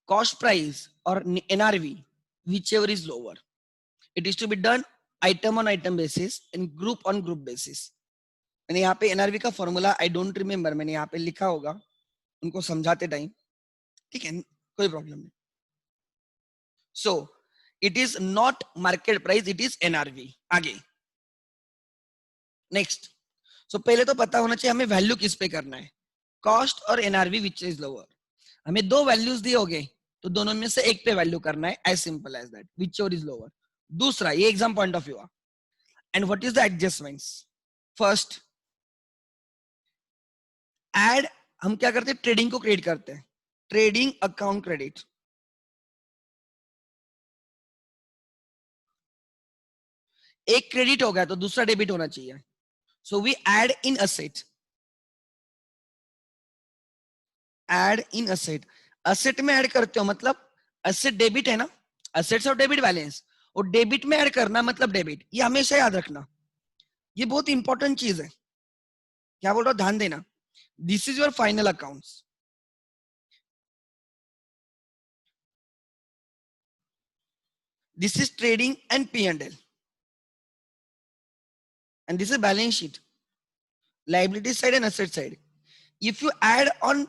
कॉस्ट प्राइस और NRV, whichever is lower. It is to be done item on item basis and group on group basis. मैंने यहाँ पे NRV का फॉर्मूला आई डोंट रिमेम्बर, मैंने यहाँ पे लिखा होगा उनको समझाते टाइम, ठीक है, कोई प्रॉब्लम नहीं. सो it is not market price, it is NRV. आगे नेक्स्ट. सो पहले तो पता होना चाहिए हमें वैल्यू किस पे करना है, कॉस्ट और NRV विच इज लोअर. हमें दो वैल्यूज दिए होंगे तो दोनों में से एक पे वैल्यू करना है, as simple as that, which is lower. दूसरा, ये exam point of view. And what is the adjustments? First, add, हम क्या करते हैं, ट्रेडिंग को क्रेडिट करते हैं, ट्रेडिंग अकाउंट क्रेडिट. एक क्रेडिट हो गया तो दूसरा डेबिट होना चाहिए. So we add in asset. Add in asset, asset में ऐड करते हो मतलब असेट डेबिट है ना, असेट्स और डेबिट बैलेंस, और डेबिट में ऐड करना मतलब डेबिट. ये हमेशा याद रखना, ये बहुत इंपॉर्टेंट चीज है. क्या बोल रहा हूं, ध्यान देना. This is your final accounts. This is trading and P&L. And this is balance sheet. Liability side and asset side. If you add on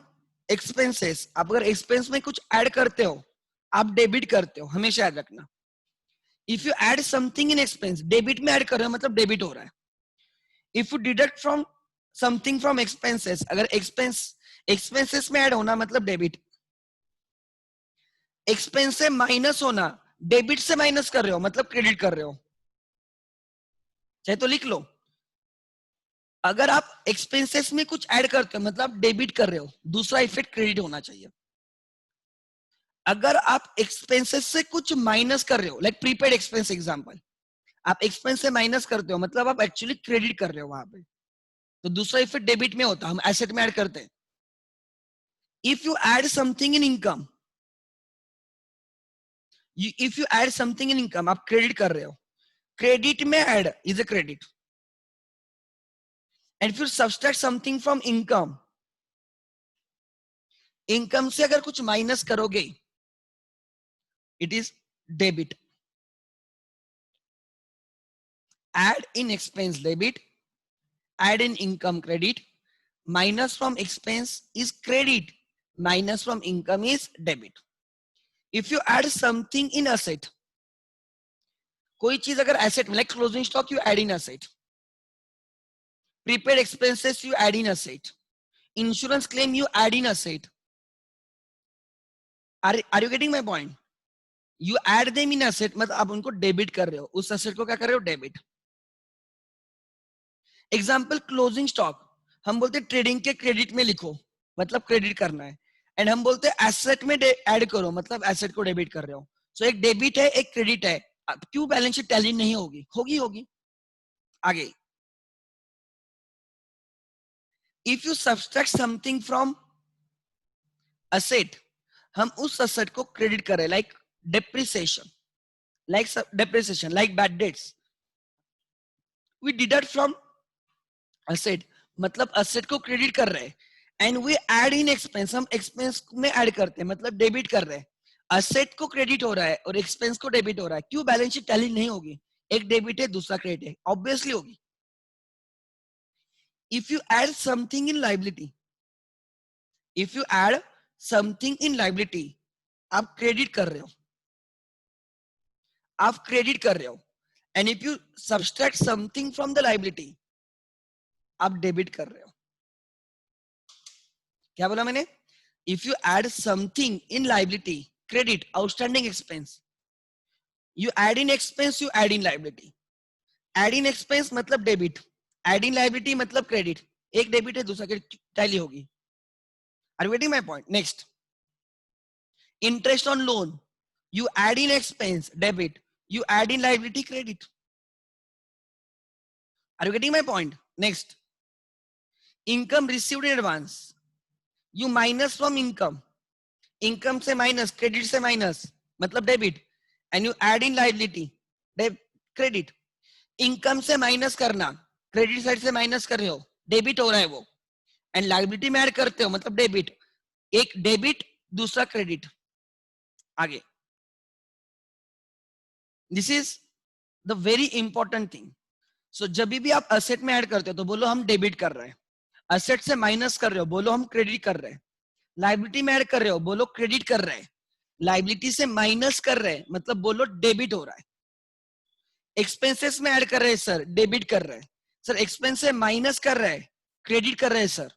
expenses, आप अगर expense में कुछ add करते हो, आप डेबिट करते हो, हमेशा याद रखना। If you add something in expense, debit में ऐड कर रहे हो मतलब डेबिट हो रहा है। If you deduct from something from expenses, अगर एक्सपेंसेस में ऐड होना मतलब डेबिट। एक्सपेंस से माइनस होना, डेबिट से माइनस कर रहे हो मतलब क्रेडिट कर रहे हो, चाहे तो लिख लो। अगर आप एक्सपेंसेस में कुछ ऐड करते हो मतलब डेबिट कर रहे हो, दूसरा इफेक्ट क्रेडिट होना चाहिए। अगर आप एक्सपेंसेस से कुछ माइनस कर रहे हो, लाइक प्रीपेड एक्सपेंस एग्जांपल, आप एक्सपेंस से माइनस करते हो मतलब आप एक्चुअली क्रेडिट कर रहे हो वहां पे, तो दूसरा इफेक्ट डेबिट में होता है, हम एसेट में ऐड करते हैं। If you add something in income, if you add something in income, आप क्रेडिट कर रहे हो, क्रेडिट में add is a credit. And if you subtract something from income, income से अगर कुछ माइनस करोगे it is debit. Add in expense debit, add in income credit, minus from expense is credit, minus from income is debit. If you add something in asset, कोई चीज अगर asset में, like closing stock you add in asset, prepaid expenses you add in asset, insurance claim you add in asset. Are you getting my point? You add them in asset, मतलब आप उनको debit कर रहे हो, उस asset को क्या कर रहे हो, डेबिट। एग्जाम्पल क्लोजिंग स्टॉक, हम बोलते हैं ट्रेडिंग के क्रेडिट में लिखो मतलब क्रेडिट करना है, एंड हम बोलते हैं एसेट में ऐड करो मतलब एसेट को डेबिट कर रहे हो। सो एक डेबिट है एक क्रेडिट है, अब क्यों बैलेंस शीट टैली नहीं होगी, होगी होगी। आगे, if you subtract something from asset, हम उस असेट को क्रेडिट कर रहे हैं, like depreciation, like bad debts, we deduct from asset, मतलब असेट को क्रेडिट कर रहे हैं, and we add in expense, हम एक्सपेंस में ऐड करते हैं मतलब डेबिट कर रहे हैं। असेट को क्रेडिट हो रहा है और एक्सपेंस को डेबिट हो रहा है, क्यों बैलेंस शीट टैली नहीं होगी, एक डेबिट है दूसरा क्रेडिट है, ऑब्वियसली होगी। If you add something in liability, if you add something in liability, आप क्रेडिट कर रहे हो, आप क्रेडिट कर रहे हो, and if you subtract something from the liability, आप डेबिट कर रहे हो। क्या बोला मैंने? If you add something in liability, credit, outstanding expense, you add in expense, you add in liability. Add in expense मतलब डेबिट, ऐड इन लाइबिलिटी मतलब credit, एक डेबिट है दूसरा क्रेडिट, टैली होगी। Are you getting my point? Next, interest on loan, you add in expense debit, you add in liability credit. Are you getting my point? Next, income received in advance, you minus from income, income से minus, credit से minus मतलब debit, and you add in liability credit। income से minus करना, credit side से minus कर रहे हो, debit हो रहा है वो, and liability में add करते हो मतलब debit, एक debit दूसरा credit। आगे, this is the very important thing। सो जब भी आप असेट में ऐड करते हो तो बोलो हम डेबिट कर रहे हैं, असेट से माइनस कर रहे हो बोलो हम क्रेडिट कर रहे हैं, लाइबिलिटी में ऐड कर रहे हो बोलो क्रेडिट कर रहे हैं, लाइबिलिटी से माइनस कर रहे हैं मतलब बोलो डेबिट हो रहा है। एक्सपेंसेस में ऐड कर रहे हैं सर, डेबिट कर रहे हैं सर, एक्सपेंस से माइनस कर रहे हैं, क्रेडिट कर रहे हैं सर।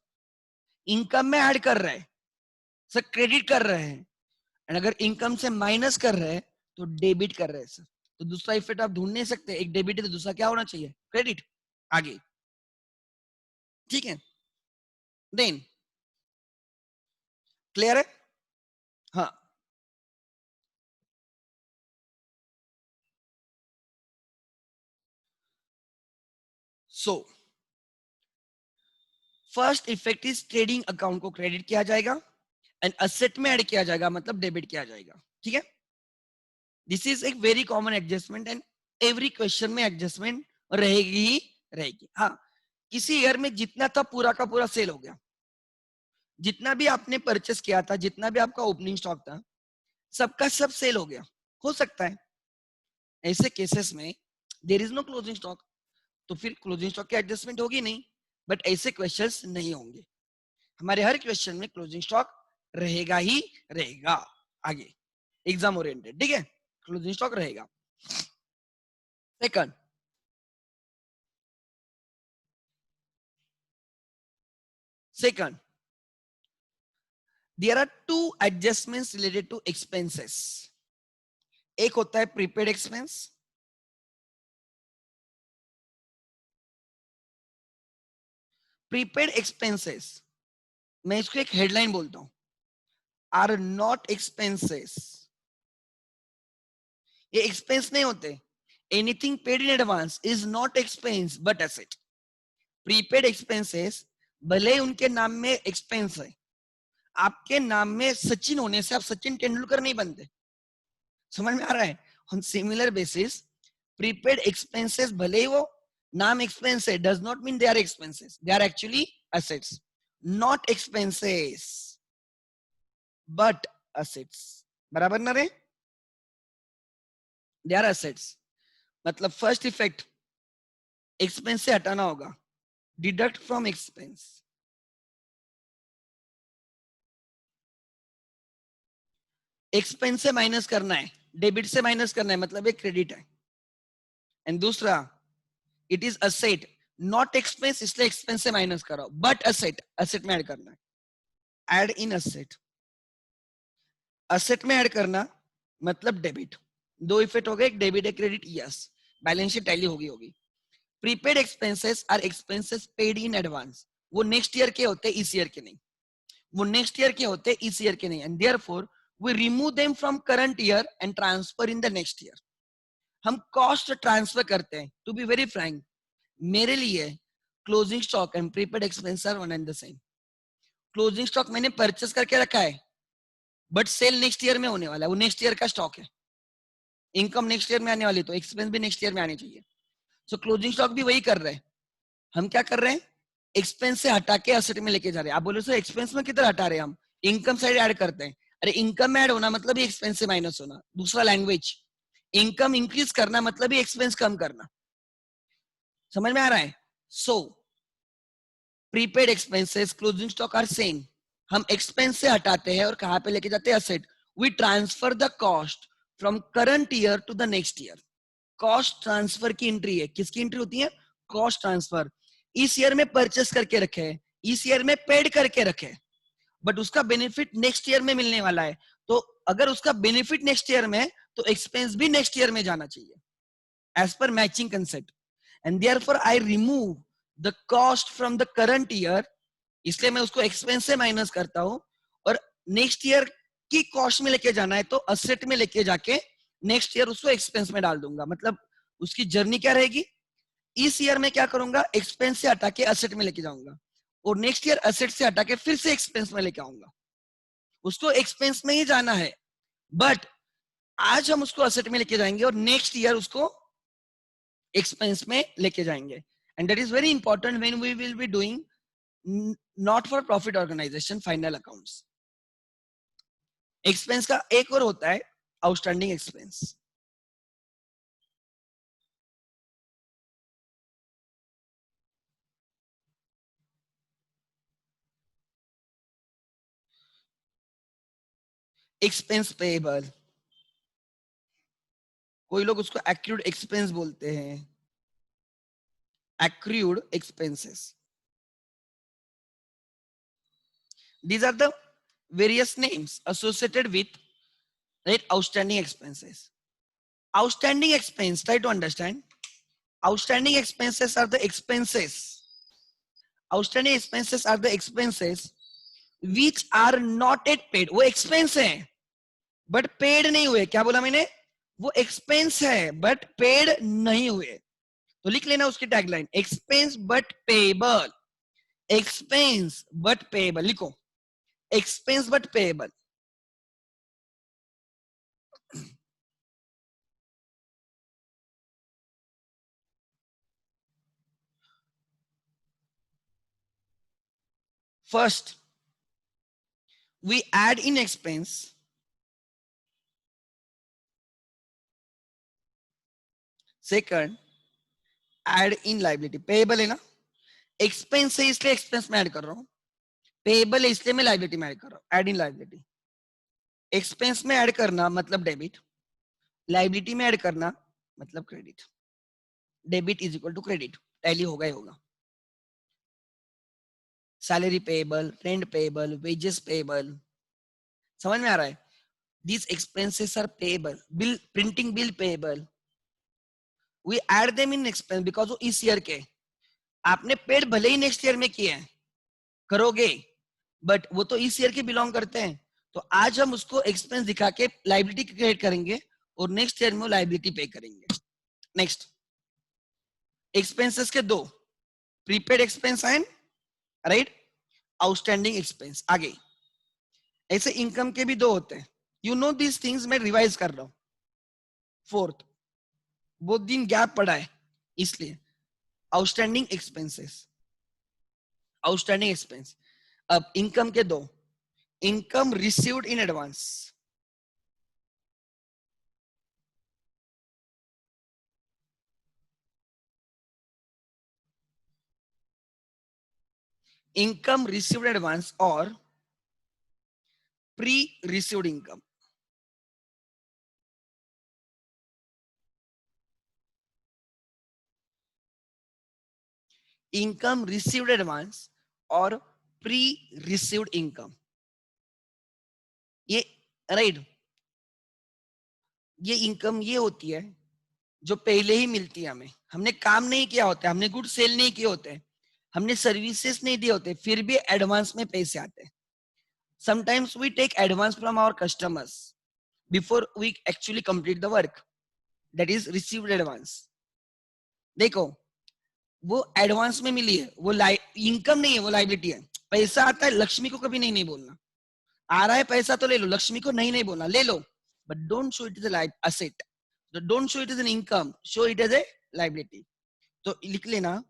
इनकम में ऐड कर रहे हैं सर, क्रेडिट कर रहे हैं, एंड अगर इनकम से माइनस कर रहे हैं तो डेबिट कर रहे हैं सर। तो दूसरा इफेक्ट आप ढूंढ नहीं सकते, एक डेबिट है तो दूसरा क्या होना चाहिए, क्रेडिट। आगे, ठीक है, देन क्लियर है? हाँ, सो first effect is trading account को क्रेडिट किया जाएगा एंड असेट में ऐड किया जाएगा मतलब डेबिट किया जाएगा, ठीक है। दिस इज एक very common adjustment and every question में एडजस्टमेंट रहेगी ही रहेगी। हाँ, किसी ईयर में जितना था पूरा का पूरा सेल हो गया, जितना भी आपने परचेस किया था, जितना भी आपका ओपनिंग स्टॉक था, सबका सब सेल हो गया, हो सकता है। ऐसे केसेस में there is no closing stock, तो फिर क्लोजिंग स्टॉक की एडजस्टमेंट होगी नहीं, बट ऐसे क्वेश्चंस नहीं होंगे, हमारे हर क्वेश्चन में क्लोजिंग स्टॉक रहेगा ही रहेगा। आगे, एग्जाम ओरिएंटेड, ठीक है, क्लोजिंग स्टॉक रहेगा। Second there are two adjustments related to expenses. एक होता है प्रीपेड एक्सपेंस, प्रीपेड एक्सपेंसेस, मैं इसको एक हेडलाइन बोलता हूं, आर नॉट एक्सपेंसेस। ये एक्सपेंस नहीं होते। Anything paid in advance is not expense but asset. Prepaid expenses भले ही उनके नाम में एक्सपेंस है, आपके नाम में सचिन होने से आप सचिन तेंदुलकर नहीं बनते। समझ में आ रहा है? On similar basis prepaid expenses भले ही वो नाम एक्सपेंस है, does not mean they are expenses, they are actually assets, not expenses but assets. बराबर ना रे? They are assets. मतलब फर्स्ट इफेक्ट एक्सपेंस से हटाना होगा, डिडक्ट फ्रॉम एक्सपेंस। एक्सपेंस से माइनस करना है, डेबिट से माइनस करना है, मतलब एक क्रेडिट है। एंड दूसरा it is asset, not expense, इसलिए एक्सपेंस से माइनस करो, बट असेट, असेट में ऐड करना है। ऐड इन असेट, असेट में ऐड करना मतलब डेबिट। दो इफेक्ट हो गए, एक डेबिट एक credit, yes, balance sheet tally होगी। Prepaid expenses are expenses paid in advance, वो नेक्स्ट ईयर के होते हैं, इस ईयर के नहीं। वो नेक्स्ट ईयर के होते हैं, इस ईयर के नहीं, and therefore we remove them from current year and transfer in the next year. हम कॉस्ट ट्रांसफर करते हैं। टू बी वेरी फ्रैंक, मेरे लिए closing stock and prepaid expense are one and the same. Closing stock मैंने purchase करके रखा है, but cell next year में होने वाला है, वो नेक्स्ट ईयर का स्टॉक है। इनकम नेक्स्ट ईयर में आने वाली, तो एक्सपेंस भी नेक्स्ट ईयर में आनी चाहिए। सो क्लोजिंग स्टॉक भी वही कर रहे हैं। हम क्या कर रहे हैं, एक्सपेंस से हटा के असेट में लेके जा रहे हैं। आप बोलो सर एक्सपेंस में किधर हटा रहे हैं, हम इनकम साइड ऐड करते हैं। अरे इनकम में ऐड होना मतलब ही एक्सपेंस से माइनस होना। दूसरा लैंग्वेज, इनकम इंक्रीज करना मतलब ही एक्सपेंस कम करना। समझ में आ रहा है? So prepaid expenses closing stock are same. हम एक्सपेंस से हटाते हैं और कहां पे लेके जाते हैं, asset. We transfer the cost from current year to the next year. Cost transfer की एंट्री है, किसकी एंट्री होती है, कॉस्ट ट्रांसफर। इस ईयर में परचेस करके रखे हैं, इस ईयर में पेड करके रखे, बट उसका बेनिफिट नेक्स्ट ईयर में मिलने वाला है। तो अगर उसका बेनिफिट नेक्स्ट ईयर में है, तो एक्सपेंस भी नेक्स्ट ईयर में जाना चाहिए, as per matching concept. And therefore I remove the cost from the current year, इसलिए मैं उसको एक्सपेंस से माइनस करता हूं, और नेक्स्ट ईयर की कॉस्ट में लेके जाना है, तो असेट में लेके जाके नेक्स्ट ईयर उसको एक्सपेंस में डाल दूंगा। मतलब उसकी जर्नी क्या रहेगी, इस ईयर में क्या करूंगा, एक्सपेंस से हटा के असेट में लेके जाऊंगा, और नेक्स्ट ईयर असेट से हटा के फिर से एक्सपेंस में लेके आऊंगा। उसको एक्सपेंस में ही जाना है, बट आज हम उसको असेट में लेके जाएंगे और नेक्स्ट ईयर उसको एक्सपेंस में लेके जाएंगे। And that is very important when we will be doing not for profit organisation final accounts. Expense का एक और होता है आउटस्टैंडिंग एक्सपेंस। एक्सपेंस पेएबल, कोई लोग उसको एक्रूड एक्सपेंस बोलते हैं, accrued expenses. These are the various names associated with, right, outstanding expenses. Outstanding expense, try to understand. Outstanding expenses are the expenses. Outstanding expenses are the expenses which are not yet paid. वो expense है, but paid नहीं हुए। क्या बोला मैंने? वो expense है, but paid नहीं हुए। तो लिख लेना उसकी tagline, expense but payable, expense but payable। लिखो, expense but payable। First, we add in expense. Second, add in liability. Payable है ना, expense है इसलिए expense में add कर रहा हूँ, payable है इसलिए मैं liability में add कर रहा हूँ, add in liability. एक्सपेंस में ऐड करना मतलब डेबिट, लाइबिलिटी में ऐड करना मतलब credit. Debit is equal to credit, tally होगा ही होगा। Salary payable, rent payable, wages payable, समझ में आ रहा है? These expenses are payable. Bill, printing bill payable. We add them in expense because वो इस ईयर के, आपने पेड भले ही नेक्स्ट ईयर में किए हैं, करोगे, बट वो तो इस ईयर के बिलोंग करते हैं, तो आज हम उसको एक्सपेंस दिखा के लाइबिलिटी क्रिएट करेंगे और नेक्स्ट ईयर में वो लाइबिलिटी पे करेंगे। नेक्स्ट, एक्सपेंसेस के दो, prepaid expense and right outstanding expense. आगे ऐसे इनकम के भी दो होते हैं, यू नो दिस थिंग्स, मैं रिवाइज कर रहा हूं। फोर्थ, बहुत दिन गैप पड़ा है इसलिए। Outstanding expenses, outstanding expense. अब इनकम के दो, income received in advance, income received advance और pre received income. Income received advance और प्री रिसीव्ड इनकम, ये राइट, ये इनकम ये होती है जो पहले ही मिलती है हमें, हमने काम नहीं किया होता है, हमने गुड सेल नहीं किए होते, हमने सर्विसेज नहीं दिए होते, फिर भी एडवांस में पैसे आते हैं। Sometimes we take advance from our customers before we actually complete the work, that is received advance. देखो वो एडवांस में मिली है, वो इनकम नहीं है, वो लाइबिलिटी है। पैसा आता है, लक्ष्मी को कभी नहीं नहीं बोलना, आ रहा है पैसा तो ले लो, लक्ष्मी को नहीं नहीं बोलना, ले लो, but don't show it is a asset, don't show it is an income, show it as a liability. तो लिख लेना,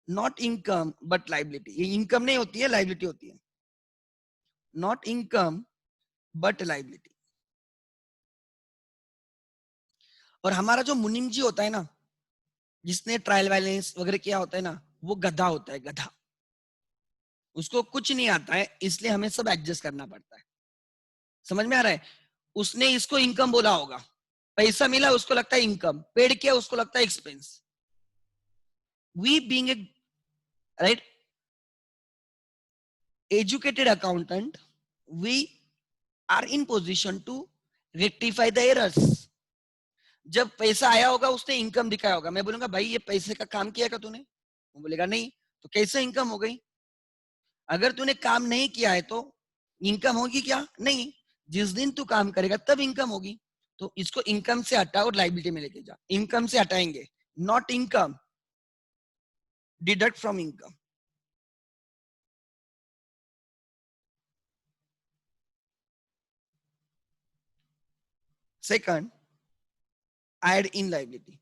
नॉट इनकम बट लाइबिलिटी, ये इनकम नहीं होती है, लाइबिलिटी होती है, नॉट इनकम बट लाइबिलिटी। और हमारा जो मुनीम जी होता है ना, जिसने ट्रायल बैलेंस वगैरह किया होता है ना, वो गधा होता है, गधा, उसको कुछ नहीं आता है, इसलिए हमें सब एडजस्ट करना पड़ता है। समझ में आ रहा है? उसने इसको इनकम बोला होगा, पैसा मिला उसको लगता है इनकम, पेड किया उसको लगता है expense. We being a right educated accountant, we are in position to rectify the errors। जब पैसा आया होगा उसने इनकम दिखाया होगा, मैं बोलूंगा भाई ये पैसे का काम किया क्या तूने, वो बोलेगा नहीं, तो कैसे इनकम हो गई? अगर तूने काम नहीं किया है तो इनकम होगी क्या? नहीं, जिस दिन तू काम करेगा तब इनकम होगी। तो इसको इनकम से हटा और लाइबिलिटी में लेके जा, इनकम से हटाएंगे, not income, deduct from income. Second, add in liability,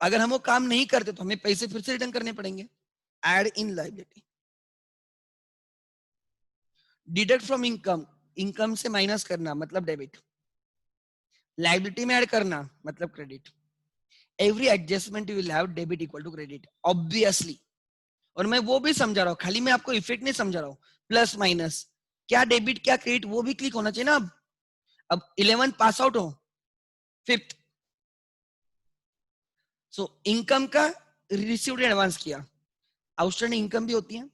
अगर हम वो काम नहीं करते तो हमें पैसे फिर से रिटर्न करने पड़ेंगे, add in liability. Deduct from income, income से माइनस करना मतलब डेबिट, लाइबिलिटी में ऐड करना मतलब credit. Every adjustment you will have debit equal to credit obviously. और मैं वो भी समझा रहा हूँ, खाली मैं आपको इफेक्ट नहीं समझा रहा हूँ, प्लस माइनस, क्या डेबिट क्या क्रेडिट वो भी क्लिक होना चाहिए ना। अब 11th पास आउट हो, 5th, सो इनकम का रिसीव्ड एडवांस किया, आउटस्टैंडिंग इनकम भी होती है,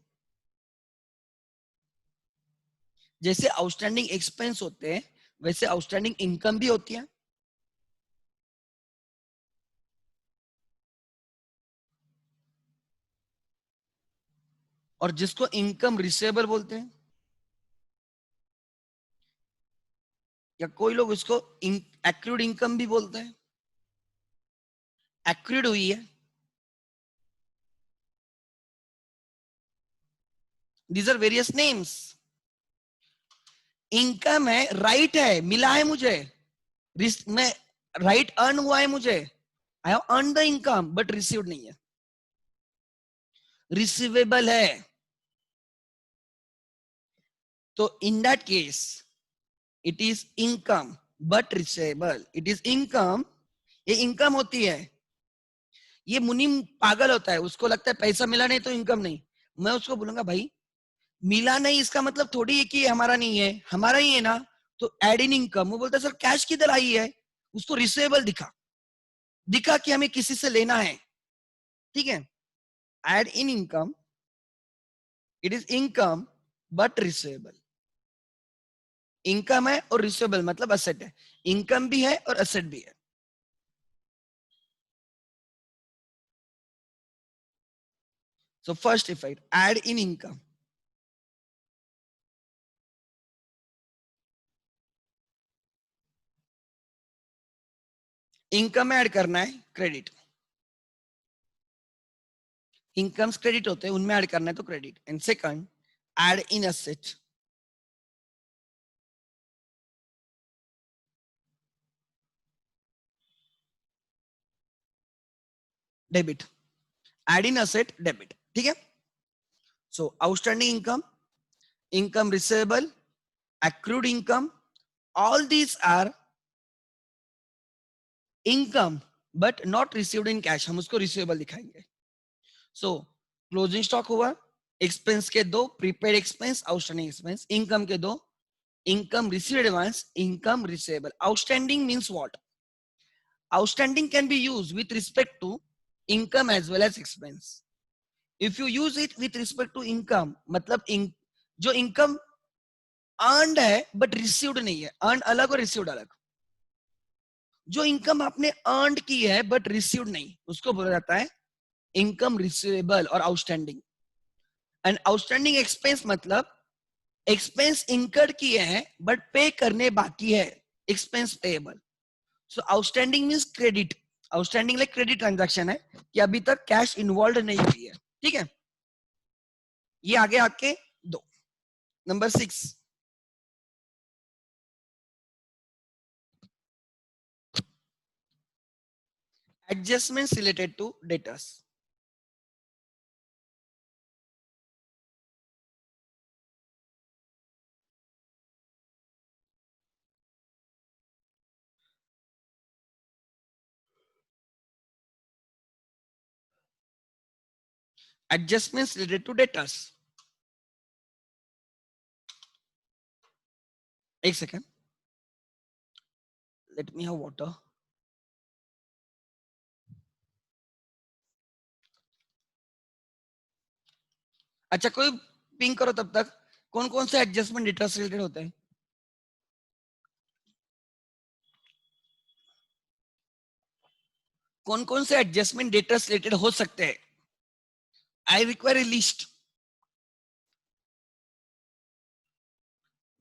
जैसे आउटस्टैंडिंग एक्सपेंस होते हैं वैसे आउटस्टैंडिंग इनकम भी होती है। और जिसको इनकम रिसीवेबल बोलते हैं, या कोई लोग उसको एक्रूड इनकम भी बोलते हैं, एक्रूड हुई है, these are various names. Income है, राइट है, मिला है मुझे, में राइट अर्न हुआ है मुझे, I have earn the income, but received नहीं है, रिसीवेबल है। तो in that case it is income but receivable, it is income, ये इनकम होती है। ये मुनीम पागल होता है, उसको लगता है पैसा मिला नहीं तो इनकम नहीं। मैं उसको बोलूंगा भाई मिला नहीं इसका मतलब थोड़ी है कि हमारा नहीं है, हमारा ही है ना, तो एड इन इनकम, वो बोलता है सर कैश किधर आई है, उसको रिसीवेबल दिखा कि हमें किसी से लेना है, ठीक है। Add in income, it is income but receivable. Income है और रिसीवेबल मतलब असेट है, इनकम भी है और असेट भी है। So first effect, add in income. Income में ऐड करना है क्रेडिट, इनकम्स क्रेडिट होते हैं उनमें ऐड करना है तो credit. And second, add in asset, debit, add in asset debit, ठीक है। So outstanding income, income receivable, accrued income, all these are income but not received in cash, हम उसको रिसीवेबल दिखाएंगे। सो क्लोजिंग स्टॉक हुआ, expense के दो, prepaid expense, outstanding expense, income के दो, income received advance, income receivable. Outstanding means what? Outstanding can be used with respect to income as well as expense. If you use it with respect to income, मतलब जो income earned है but received नहीं है, earned अलग और received अलग। जो income आपने earned की है but received नहीं, उसको बोला जाता है income receivable और outstanding। And outstanding expense मतलब expense incurred किए हैं but pay करने बाकी है, expense payable। So outstanding means credit, outstanding like credit transaction है कि अभी तक कैश इन्वॉल्व नहीं हुई है, ठीक है। ये आगे आपके दो। Number 6, adjustments related to debtors. Adjustments related to debtors, एक second, let me have water. अच्छा कोई पिंक करो तब तक, कौन कौन से एडजस्टमेंट डेटर्स रिलेटेड होते हैं? कौन कौन से एडजस्टमेंट डेटर्स रिलेटेड हो सकते हैं? I require a list.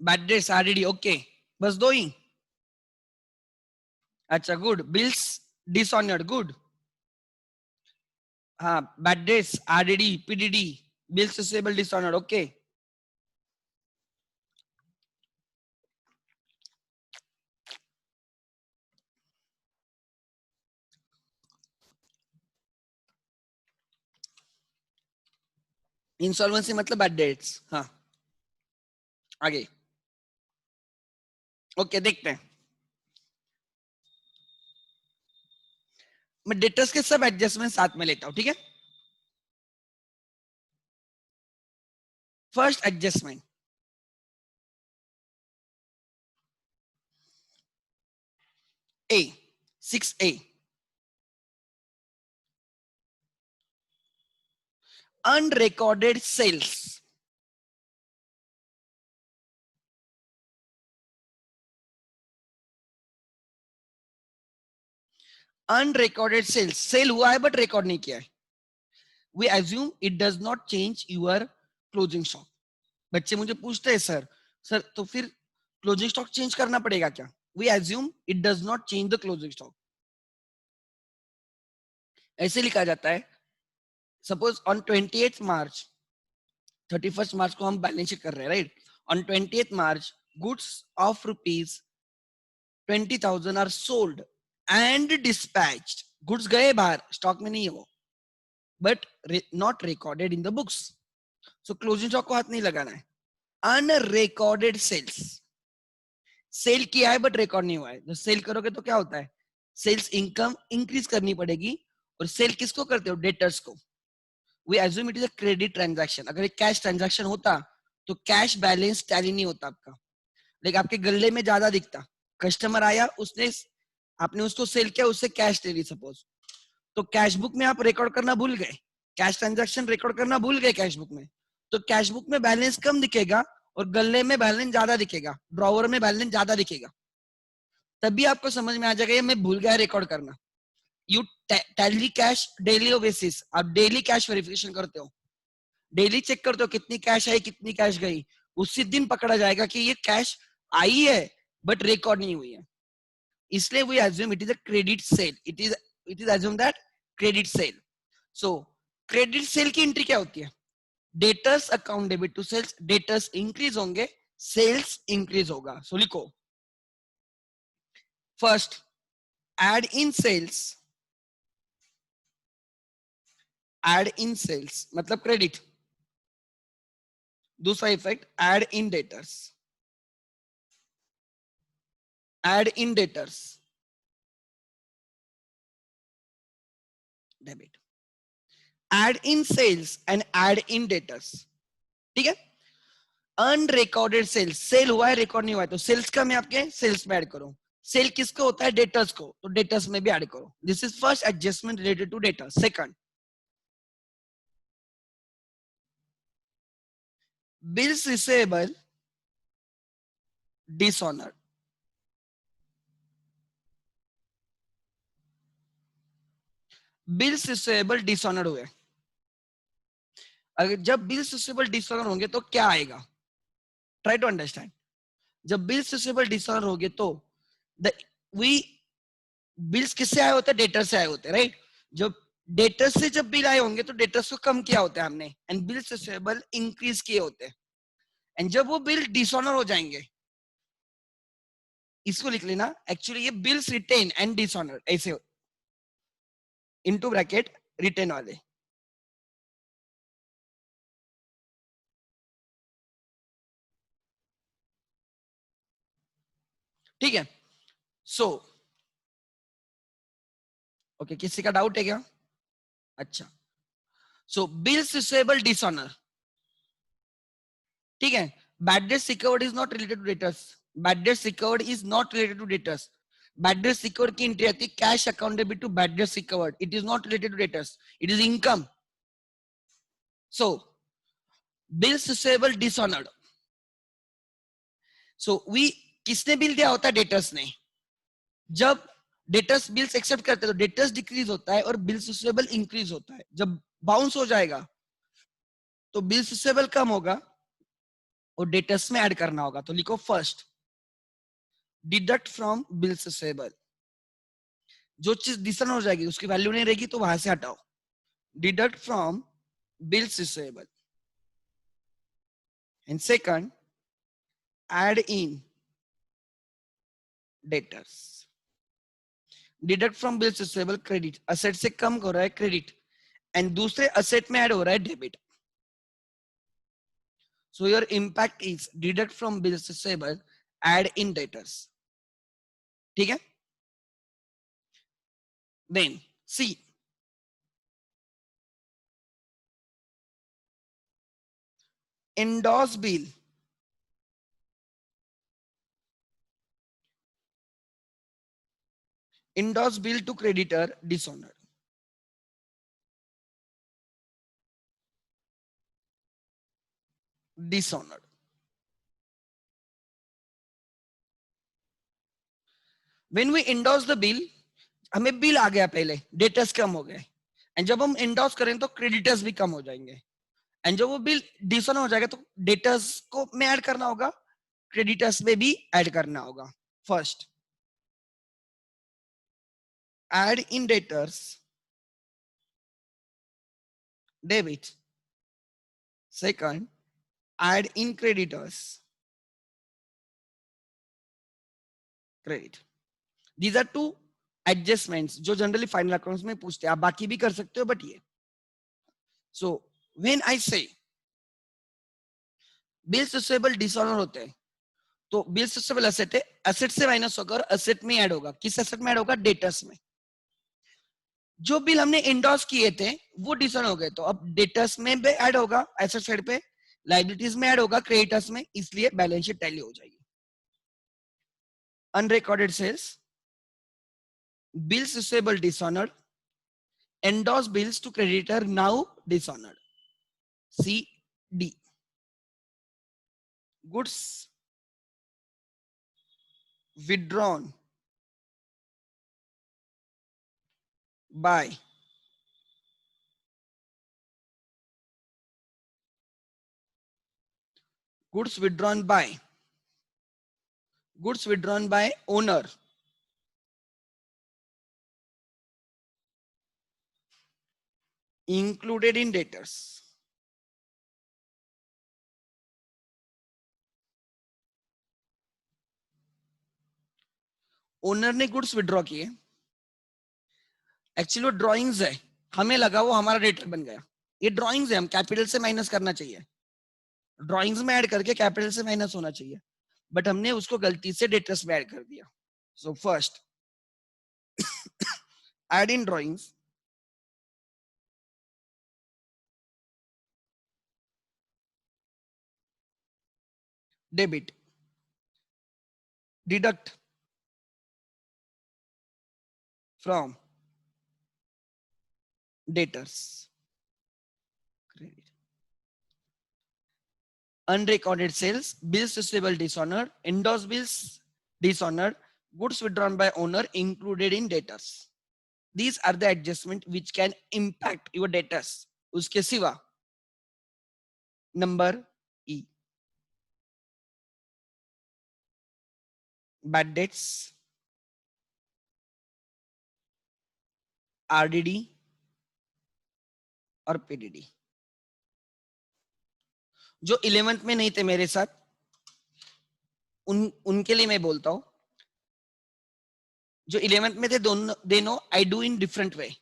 Bad debts RDD, okay, बस दो ही। अच्छा गुड, बिल्स डिसऑनर्ड, गुड। हाँ, bad debts RDD PDD, bills receivable dishonoured, okay. Insolvency मतलब बैड डेट्स, हाँ। आगे, ओके देखते हैं। मैं डेटर्स के सब एडजस्टमेंट साथ में लेता हूं, ठीक है। First adjustment, A 6A, unrecorded sales। Unrecorded sales, sale हुआ है बट रिकॉर्ड नहीं किया है। We assume it does not change your closing stock. बच्चे मुझे पूछते हैं सर, सर तो फिर क्लोजिंग स्टॉक चेंज करना पड़ेगा क्या? We assume it does not change the closing stock. ऐसे लिखा जाता है, सपोज ऑन 28 मार्च, 31 मार्च को हम बैलेंस शीट कर रहे हैं, right. On 28 March goods of rupees 20,000 are sold and dispatched. Goods गए बाहर, स्टॉक में नहीं है वो, but not recorded in the books. So closing stock को हाथ नहीं लगाना है। अनरिकॉर्डेड सेल्स, सेल किया है बट रिकॉर्ड नहीं हुआ है, तो सेल करोगे तो क्या होता है, सेल्स इनकम इंक्रीज करनी पड़ेगी। और सेल किसको करते हो? डेटर्स को। We assume it is a credit transaction. अगर एक कैश ट्रांजैक्शन होता तो कैश बैलेंस टैली नहीं होता आपका। लेकिन आपके गले में ज्यादा दिखता, कस्टमर आया, उसने, आपने उसको सेल किया, उससे कैश ले ली सपोज, तो कैश बुक में आप रिकॉर्ड करना भूल गए, कैश ट्रांजैक्शन रिकॉर्ड करना भूल गए कैश बुक में, तो कैश बुक में बैलेंस कम दिखेगा और गले में बैलेंस ज्यादा दिखेगा, ड्रॉवर में बैलेंस ज्यादा दिखेगा। तभी आपको समझ में आ जाएगा ये मैं भूल गया रिकॉर्ड करना। You tally cash daily basis, आप डेली कैश वेरिफिकेशन करते हो, डेली चेक करते हो कितनी कैश आई कितनी कैश गई, उसी दिन पकड़ा जाएगा कि ये कैश आई है बट रिकॉर्ड नहीं हुई है, इसलिए we assume it is a credit sale, it is assume that credit sale. So credit sale की एंट्री क्या होती है, debtors account debit to sales, debtors increase होंगे, सेल्स इंक्रीज होगा। सो लिखो first add in sales, add in sales मतलब credit, दूसरा effect add in debtors, add in debtors debit, add in sales and add in debtors. ठीक है, unrecorded sales, sale हुआ है record नहीं हुआ है, तो सेल्स का मैं आपके सेल्स में ऐड करूं, सेल किसको होता है डेटर्स को, तो डेटर्स में भी ऐड करो। This is first adjustment related to debtors. Second, bills receivable dishonour, bills receivable dishonour हुए, अगर जब बिल्स रिसीवेबल डिसऑनर होंगे तो क्या आएगा, ट्राई टू अंडरस्टैंड। जब बिल्स रिसीवेबल डिसऑनर होंगे तो द वी बिल्स किससे आए होते हैं, डेटर से आए होते हैं, राइट। जब डेटर से जब बिल आए होंगे तो डेटर्स को कम किया होता है हमने, एंड बिल्स रिसीवेबल इंक्रीज किए होते हैं, एंड जब वो बिल डिसऑनर हो जाएंगे, इसको लिख लेना, एक्चुअली ये बिल्स रिटेन एंड डिसऑनर ऐसे इनटू ब्रैकेट रिटेन वाले। ठीक है, सो ओके, किसी का डाउट है क्या? अच्छा, सो बिल्स रिसीवेबल डिसऑनर, ठीक है, bad debts recovered is not related to debtors, bad debts recovered is not related to debtors, bad debts recovered की एंट्री आती है cash account debit to bad debts recovered, it is not related to debtors, it is income. So bills receivable dishonoured, so we किसने bill दिया होता है, debtors ने। जब debtors bills accept करते हैं तो डेटर्स डिक्रीज होता है और बिल्स रिसीवेबल इंक्रीज होता है, जब बाउंस हो जाएगा तो बिल्स रिसीवेबल कम होगा और डेटर्स में ऐड करना होगा। तो लिखो first deduct from bills receivable, जो चीज डिसऑन हो जाएगी उसकी वैल्यू नहीं रहेगी तो वहां से हटाओ, deduct from bills receivable, and second add in debtors, deduct from bills receivable credit, asset से कम हो रहा है क्रेडिट, एंड दूसरे असेट में ऐड हो रहा है debit, so your impact is deduct from bills receivable, add in debtors। ठीक है, then C, endorse bill, endorse bill to creditor dishonored, dishonored, when we endorse the bill, हमें bill आ गया पहले, डेटर्स कम हो गए, एंड जब हम एंडोर्स करें तो क्रेडिटर्स भी कम हो जाएंगे, एंड जब वो बिल डिसऑनर हो जाएगा तो डेटर्स को में ऐड करना होगा, क्रेडिटर्स में भी ऐड करना होगा। First add in debtors debit, second add in creditors credit. These are two adjustments जो जनरली फाइनल अकाउंट्स में पूछते हैं, आप बाकी भी कर सकते हो बट ये। सो व्हेन आई से बिल्स रिसीवेबल डिसऑनर होते हैं तो बिल्स रिसीवेबल एसेट है, एसेट से माइनस होगा और एसेट में ऐड होगा, किस एसेट में ऐड होगा, डेटर्स में। जो बिल हमने इंडोर्स किए थे वो डिसऑनर हो गए तो अब डेटर्स में भी ऐड होगा, एसेट साइड पे लायबिलिटीज में ऐड होगा, क्रेडिटर्स में, इसलिए बैलेंस शीट टैली हो जाएगी। unrecorded sales, bills receivable dishonored, endorsed bills to creditor now dishonored. C, D. Goods withdrawn by goods withdrawn by owner included in debtors. Owner ने goods withdraw किए, actually वो drawings है, हमें लगा वो हमारा डेटर बन गया, ये ड्रॉइंग्स है, हम कैपिटल से माइनस करना चाहिए, ड्रॉइंग्स में ऐड करके कैपिटल से माइनस होना चाहिए, बट हमने उसको गलती से डेटर्स में ऐड कर दिया. So first add in drawings debit, deduct from debtors, credit, unrecorded sales, bills receivable dishonored, endorsed bills dishonored, goods withdrawn by owner included in debtors. These are the adjustment which can impact your debtors. उसके सिवा number E, bad debts, RDD और PDD. जो 11th में नहीं थे मेरे साथ उनके लिए मैं बोलता हूं, जो 11th में थे दोनों, they know I do in different way.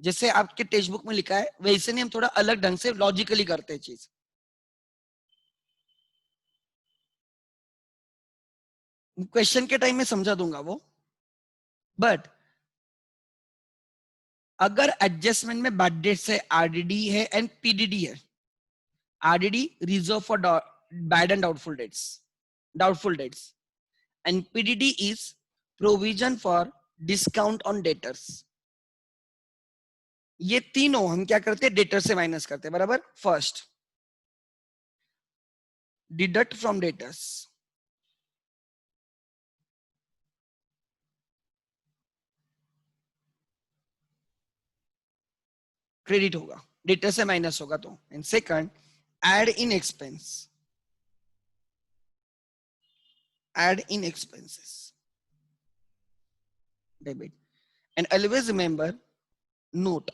जैसे आपके टेक्स्ट बुक में लिखा है वैसे नहीं, हम थोड़ा अलग ढंग से लॉजिकली करते हैं चीज. क्वेश्चन के टाइम में समझा दूंगा वो, बट अगर एडजस्टमेंट में बैड डेट्स है, आरडीडी है एंड पीडीडी है, RDD reserve for bad and doubtful debts and PDD is provision for discount on debtors. ये तीनों हम क्या करते हैं, डेटर से माइनस करते हैं, बराबर. First deduct from debtors, credit होगा, डेटर से माइनस होगा तो. And second add in expenses, debit. And always remember, note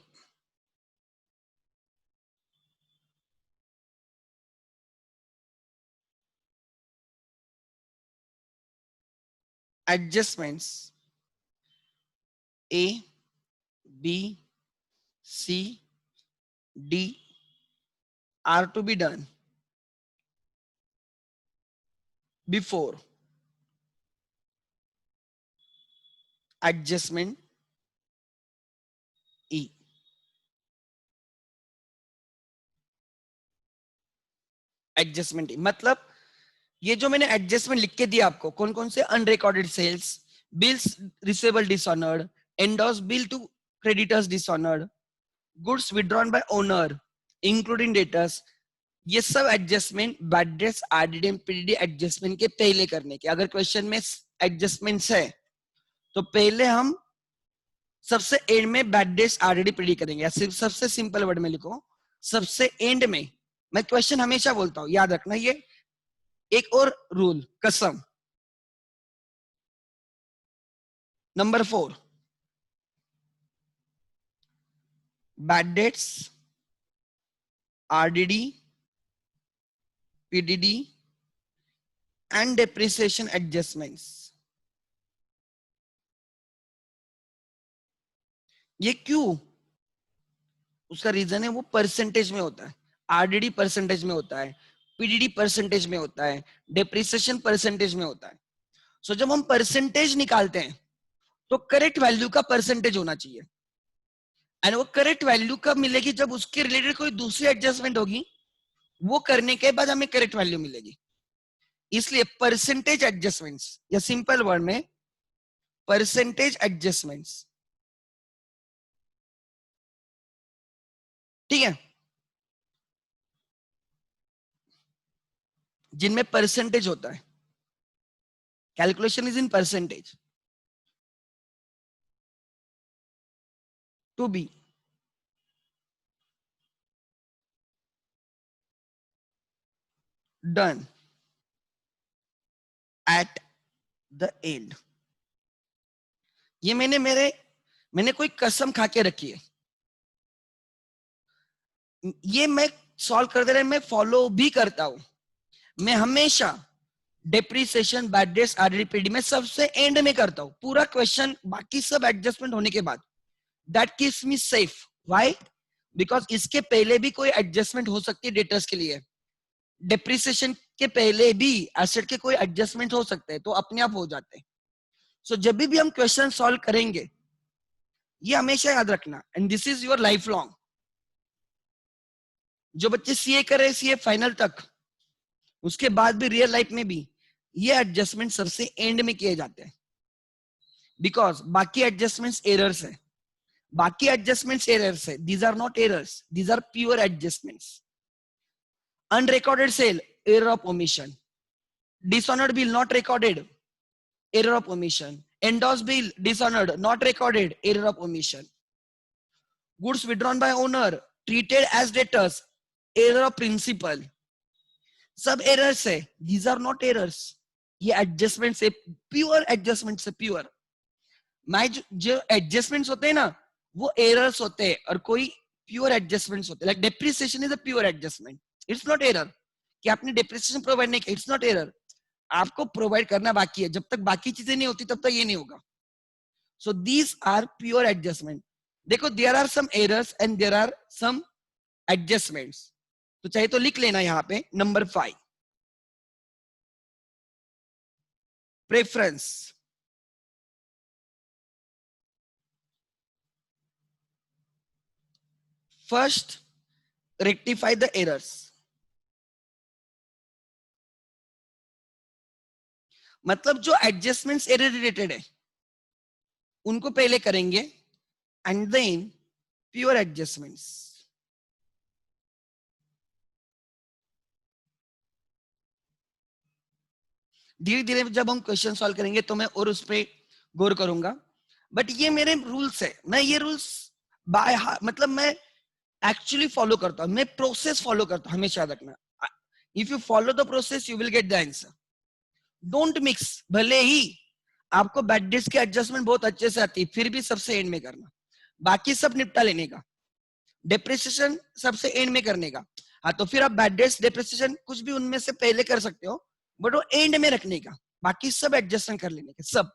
adjustments A, B, C, D are to be done before adjustment E. Adjustment मतलब ये जो मैंने एडजस्टमेंट लिख के दिया आपको, कौन कौन से, unrecorded sales, bills receivable dishonoured, endorse bill to creditors dishonoured, goods withdrawn by owner including debtors, ये सब adjustment bad debts, RDD and PDD adjustment के पहले करने के. अगर क्वेश्चन में एडजस्टमेंट्स है तो पहले हम सबसे एंड में बैड डेट्स आरडीडी पीडीडी करेंगे, या सिर्फ सबसे सिंपल वर्ड में लिखो, सबसे एंड में. मैं क्वेश्चन हमेशा बोलता हूं, याद रखना ये एक और रूल, कसम. Number 4, bad debts, RDD, PDD and depreciation adjustments. ये क्यों? उसका रीजन है वो परसेंटेज में होता है. आरडीडी परसेंटेज में होता है, पीडीडी परसेंटेज में होता है, डेप्रिसिएशन परसेंटेज में होता है. सो जब हम परसेंटेज निकालते हैं तो करेक्ट वैल्यू का परसेंटेज होना चाहिए. एंड वो करेक्ट वैल्यू कब मिलेगी? जब उसके रिलेटेड कोई दूसरी एडजस्टमेंट होगी, वो करने के बाद हमें करेक्ट वैल्यू मिलेगी. इसलिए परसेंटेज एडजस्टमेंट्स या सिंपल वर्ड में परसेंटेज एडजस्टमेंट्स, ठीक है, जिनमें परसेंटेज होता है, calculation is in percentage, to be done at the end. ये मैंने कोई कसम खा के रखी है, ये मैं सॉल्व कर दे रहे, मैं फॉलो भी करता हूं। मैं हमेशा डेप्रिसिएशन, बैड डेट्स, आरडीपीडी में सबसे एंड में करता हूं पूरा क्वेश्चन, बाकी सब एडजस्टमेंट होने के बाद। That keeps me safe. Why? Because इसके पहले भी कोई एडजस्टमेंट हो सकती है डेटर्स के लिए, डेप्रिसिएशन के पहले भी एसेट के कोई एडजस्टमेंट हो सकते हैं, तो अपने आप हो जाते हैं। सो जब भी हम क्वेश्चन सॉल्व करेंगे, ये हमेशा याद रखना, and this is your life long. जो बच्चे सीए कर रहे हैं, सीए फाइनल तक, उसके बाद भी रियल लाइफ में भी ये एडजस्टमेंट सबसे एंड में किए जाते हैं, बिकॉज बाकी एडजस्टमेंट्स एरर्स है, बाकी एडजस्टमेंट्स एरर्स है, these are not errors, these are pure adjustments. Unrecorded sale, error of omission. Dishonoured bill, not recorded, error of omission. Endorsed bill, dishonored, not recorded, error of omission. Goods withdrawn by owner, treated as debtors, error of principal. सब errors है, these are not errors. ये adjustment से, pure adjustment से pure. मैं जो adjustments होते हैं ना, वो errors होते हैं, और कोई pure adjustments होते हैं. Like depreciation is a pure adjustment. It's not error. कि आपने depreciation provide नहीं किया, it's not error. आपको प्रोवाइड करना बाकी है, जब तक बाकी चीजें नहीं होती तब तक ये नहीं होगा। So these are pure adjustment. देखो, there are some errors and there are some adjustments, तो चाहे तो लिख लेना यहां पे। Number 5, preference. First, rectify the errors. मतलब जो एडजस्टमेंट्स एरर रिलेटेड है उनको पहले करेंगे, एंड देन प्योर एडजस्टमेंट्स। धीरे धीरे जब हम क्वेश्चन सॉल्व करेंगे तो मैं और उस पर गौर करूंगा, बट ये मेरे रूल्स है, मैं ये रूल्स बाय मतलब मैं एक्चुअली फॉलो करता हूं, मैं प्रोसेस फॉलो करता हूं, हमेशा याद रखना। If you follow the process you will get the answer. Don't mix. भले ही आपको बैड डेट्स की एडजस्टमेंट बहुत अच्छे से आती है, फिर भी सबसे एंड में करना, बाकी सब निपटा लेने का। डेप्रिसिएशन सबसे एंड में करने का। हाँ, तो फिर आप बैड डेट्स, डेप्रिसिएशन कुछ भी उनमें से पहले कर सकते हो, बट वो एंड में रखने का, बाकी सब एडजस्टमेंट कर लेने के सब।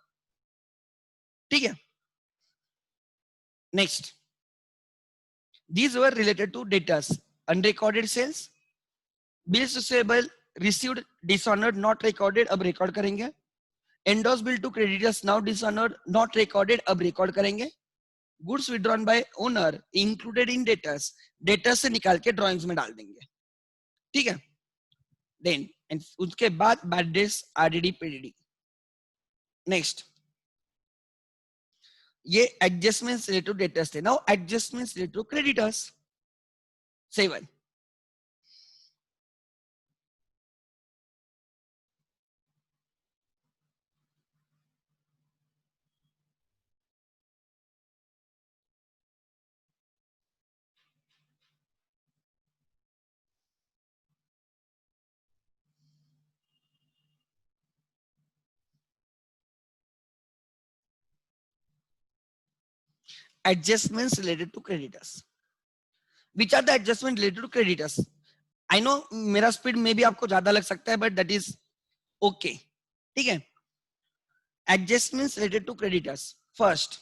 ठीक है, next, these were related to debtors, unrecorded sales, bills receivable, received, dishonored, not recorded, अब record करेंगे। endorsed bill to creditors, now dishonored, not recorded, अब record करेंगे। goods withdrawn by owner, included in debtors, debtors से निकाल के drawings में डाल देंगे। ठीक है, then and उसके बाद bad debts, RDD, PDD। Next, ये एडजस्टमेंट्स रिलेटेड टू डेटर्स थे। Now adjustments related to creditors. 7, adjustments related to creditors. Which are the adjustments related to creditors? I know मेरा स्पीड में भी आपको ज्यादा लग सकता है, बट दैट इज ओके। ठीक है, adjustments related to creditors. First,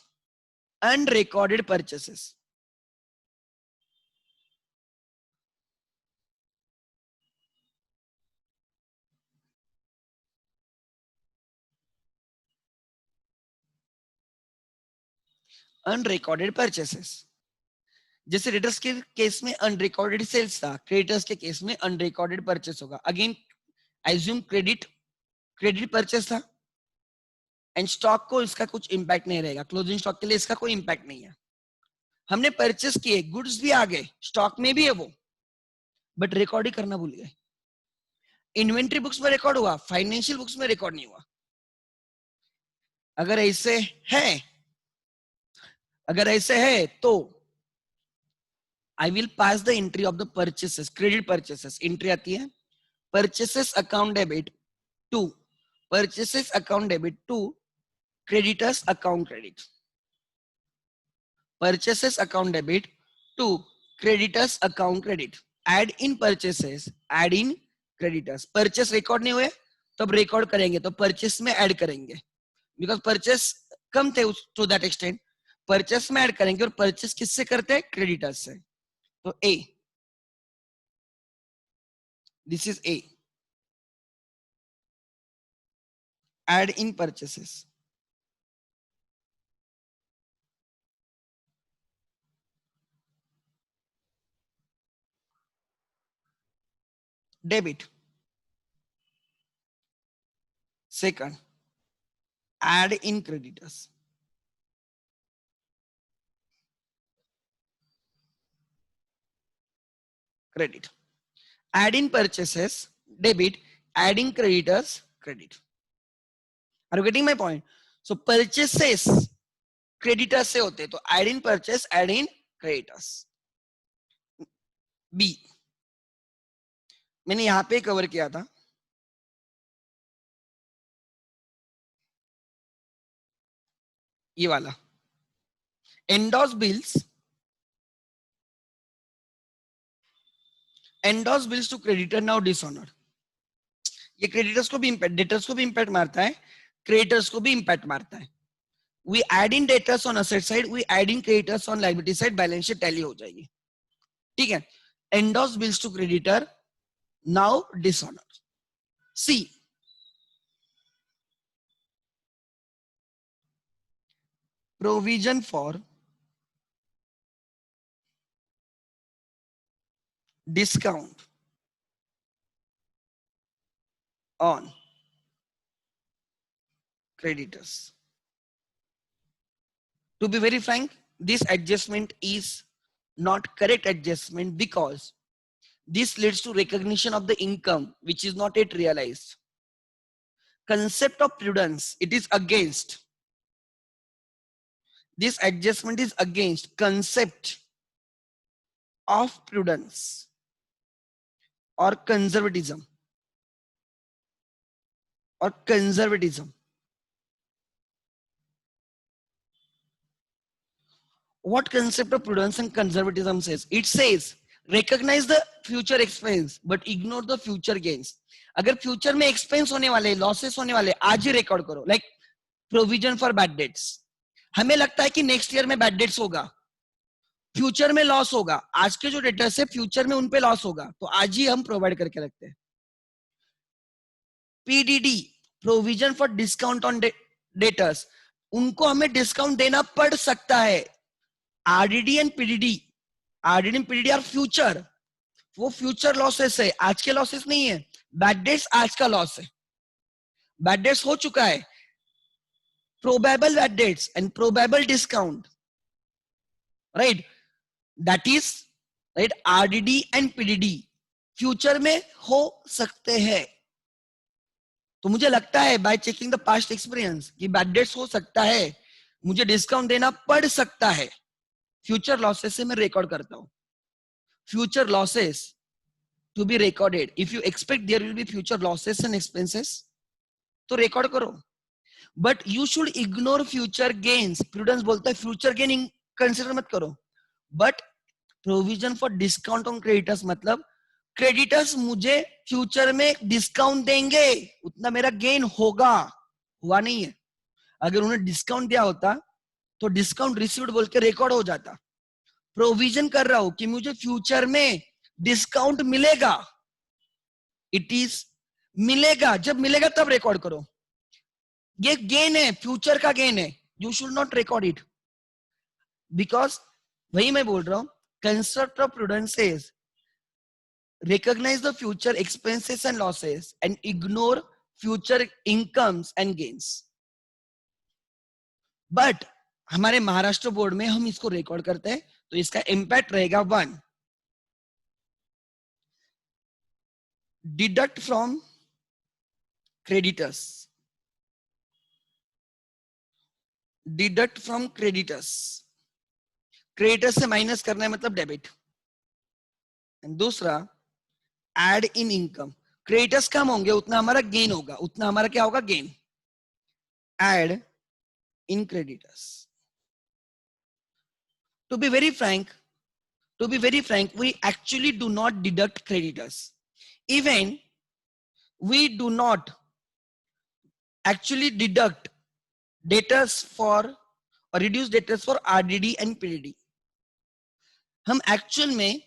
unrecorded purchases. Unrecorded purchases, जैसे रेटर्स के केस में अनरिकॉर्डेड सेल्स था, क्रेडिटर्स के केस में अनरिकॉर्डेड परचेस होगा। Again assume credit credit purchase था एंड स्टॉक को इसका कुछ इंपैक्ट नहीं रहेगा, क्लोजिंग स्टॉक के लिए इसका कोई इंपैक्ट नहीं है। हमने परचेस किए, गुड्स भी आ गए, स्टॉक में भी है वो, बट रिकॉर्ड ही करना भूल गए। इन्वेंट्री बुक्स में रिकॉर्ड हुआ, फाइनेंशियल बुक्स में रिकॉर्ड नहीं हुआ। अगर ऐसे है, अगर ऐसे है तो I will pass the entry of the purchases, credit purchases entry आती है, purchases account debit to purchases account debit to creditors account credit, purchases account debit to creditors account credit, add in purchases, add in creditors. Purchase record नहीं हुए तब record करेंगे, तो purchase में add करेंगे, because purchase कम थे to that extent, purchase में ऐड करेंगे, और परचेस किससे करते हैं? क्रेडिटर्स से। तो a, this is a, add in purchases. Debit, second, add in creditors, credit, add in purchases, debit, adding creditors, credit. Are you getting my point? So purchases creditors से होते, तो add in purchase, add in creditors. B, मैंने यहां पे cover किया था, ये वाला endorse bills, endorse bills to creditor now dishonor. ये क्रेडिटर्स को भी इम्पैक्ट, डेटर्स को भी इम्पैक्ट मारता है, क्रेडिटर्स को भी इम्पैक्ट मारता है। We add in debtors on asset side, we add in creditors on liability side, balance sheet tally हो जाएगी, ठीक है। endorse bills to creditor now dishonor. C, provision for discount on creditors. To be very frank, this adjustment is not correct adjustment, because this leads to recognition of the income which is not yet realized. Concept of prudence, it is against. This adjustment is against concept of prudence or conservatism, or conservatism. What concept of prudence and conservatism says? It says recognize the future expense but ignore the future gains. अगर future में expense होने वाले, losses होने वाले, आज ही record करो। Like provision for bad debts, हमें लगता है कि नेक्स्ट ईयर में बैड डेट्स होगा, फ्यूचर में लॉस होगा, आज के जो डेटर्स है फ्यूचर में उन पे लॉस होगा, तो आज ही हम प्रोवाइड करके रखते हैं। PDD, provision for discount on debtors, उनको हमें डिस्काउंट देना पड़ सकता है। RDD and PDD, RDD and PDD are future, वो फ्यूचर लॉसेस है, आज के लॉसेस नहीं है। बैड डेट्स आज का लॉस है, बैड डेट्स हो चुका है। Probable bad debts and probable discount, right, that is right, RDD and PDD future में हो सकते हैं। तो मुझे लगता है bye checking the past experience कि बैड डेट्स हो सकता है, मुझे डिस्काउंट देना पड़ सकता है, फ्यूचर लॉसेस से मैं रिकॉर्ड करता हूं। Future losses to be recorded, if you expect there will be future losses and expenses, तो रिकॉर्ड करो, but you should ignore future gains. Prudence बोलता है फ्यूचर गेन कंसिडर मत करो, but provision for discount on creditors, मतलब creditors मुझे future में discount देंगे, उतना मेरा गेन होगा, हुआ नहीं है। अगर उन्हें डिस्काउंट दिया होता तो डिस्काउंट रिसीव्ड बोल के रिकॉर्ड हो जाता। प्रोविजन कर रहा हूं कि मुझे फ्यूचर में डिस्काउंट मिलेगा, इट इज मिलेगा, जब मिलेगा तब रिकॉर्ड करो। ये गेन है, फ्यूचर का गेन है, you should not record it, because वही मैं बोल रहा हूं, concept of prudence is recognize the future expenses and losses and ignore future incomes and gains. But हमारे महाराष्ट्र बोर्ड में हम इसको रिकॉर्ड करते हैं, तो इसका इंपैक्ट रहेगा 1, deduct from creditors, deduct from creditors, creditors से माइनस करना है मतलब डेबिट। दूसरा एड इन इनकम, क्रेडिटर्स कम होंगे उतना हमारा गेन होगा, उतना हमारा क्या होगा, gain. Add in creditors. To be very frank, we actually do not deduct creditors. Even we do not actually deduct debtors for or reduce debtors for RDD and PDD. हम एक्चुअल में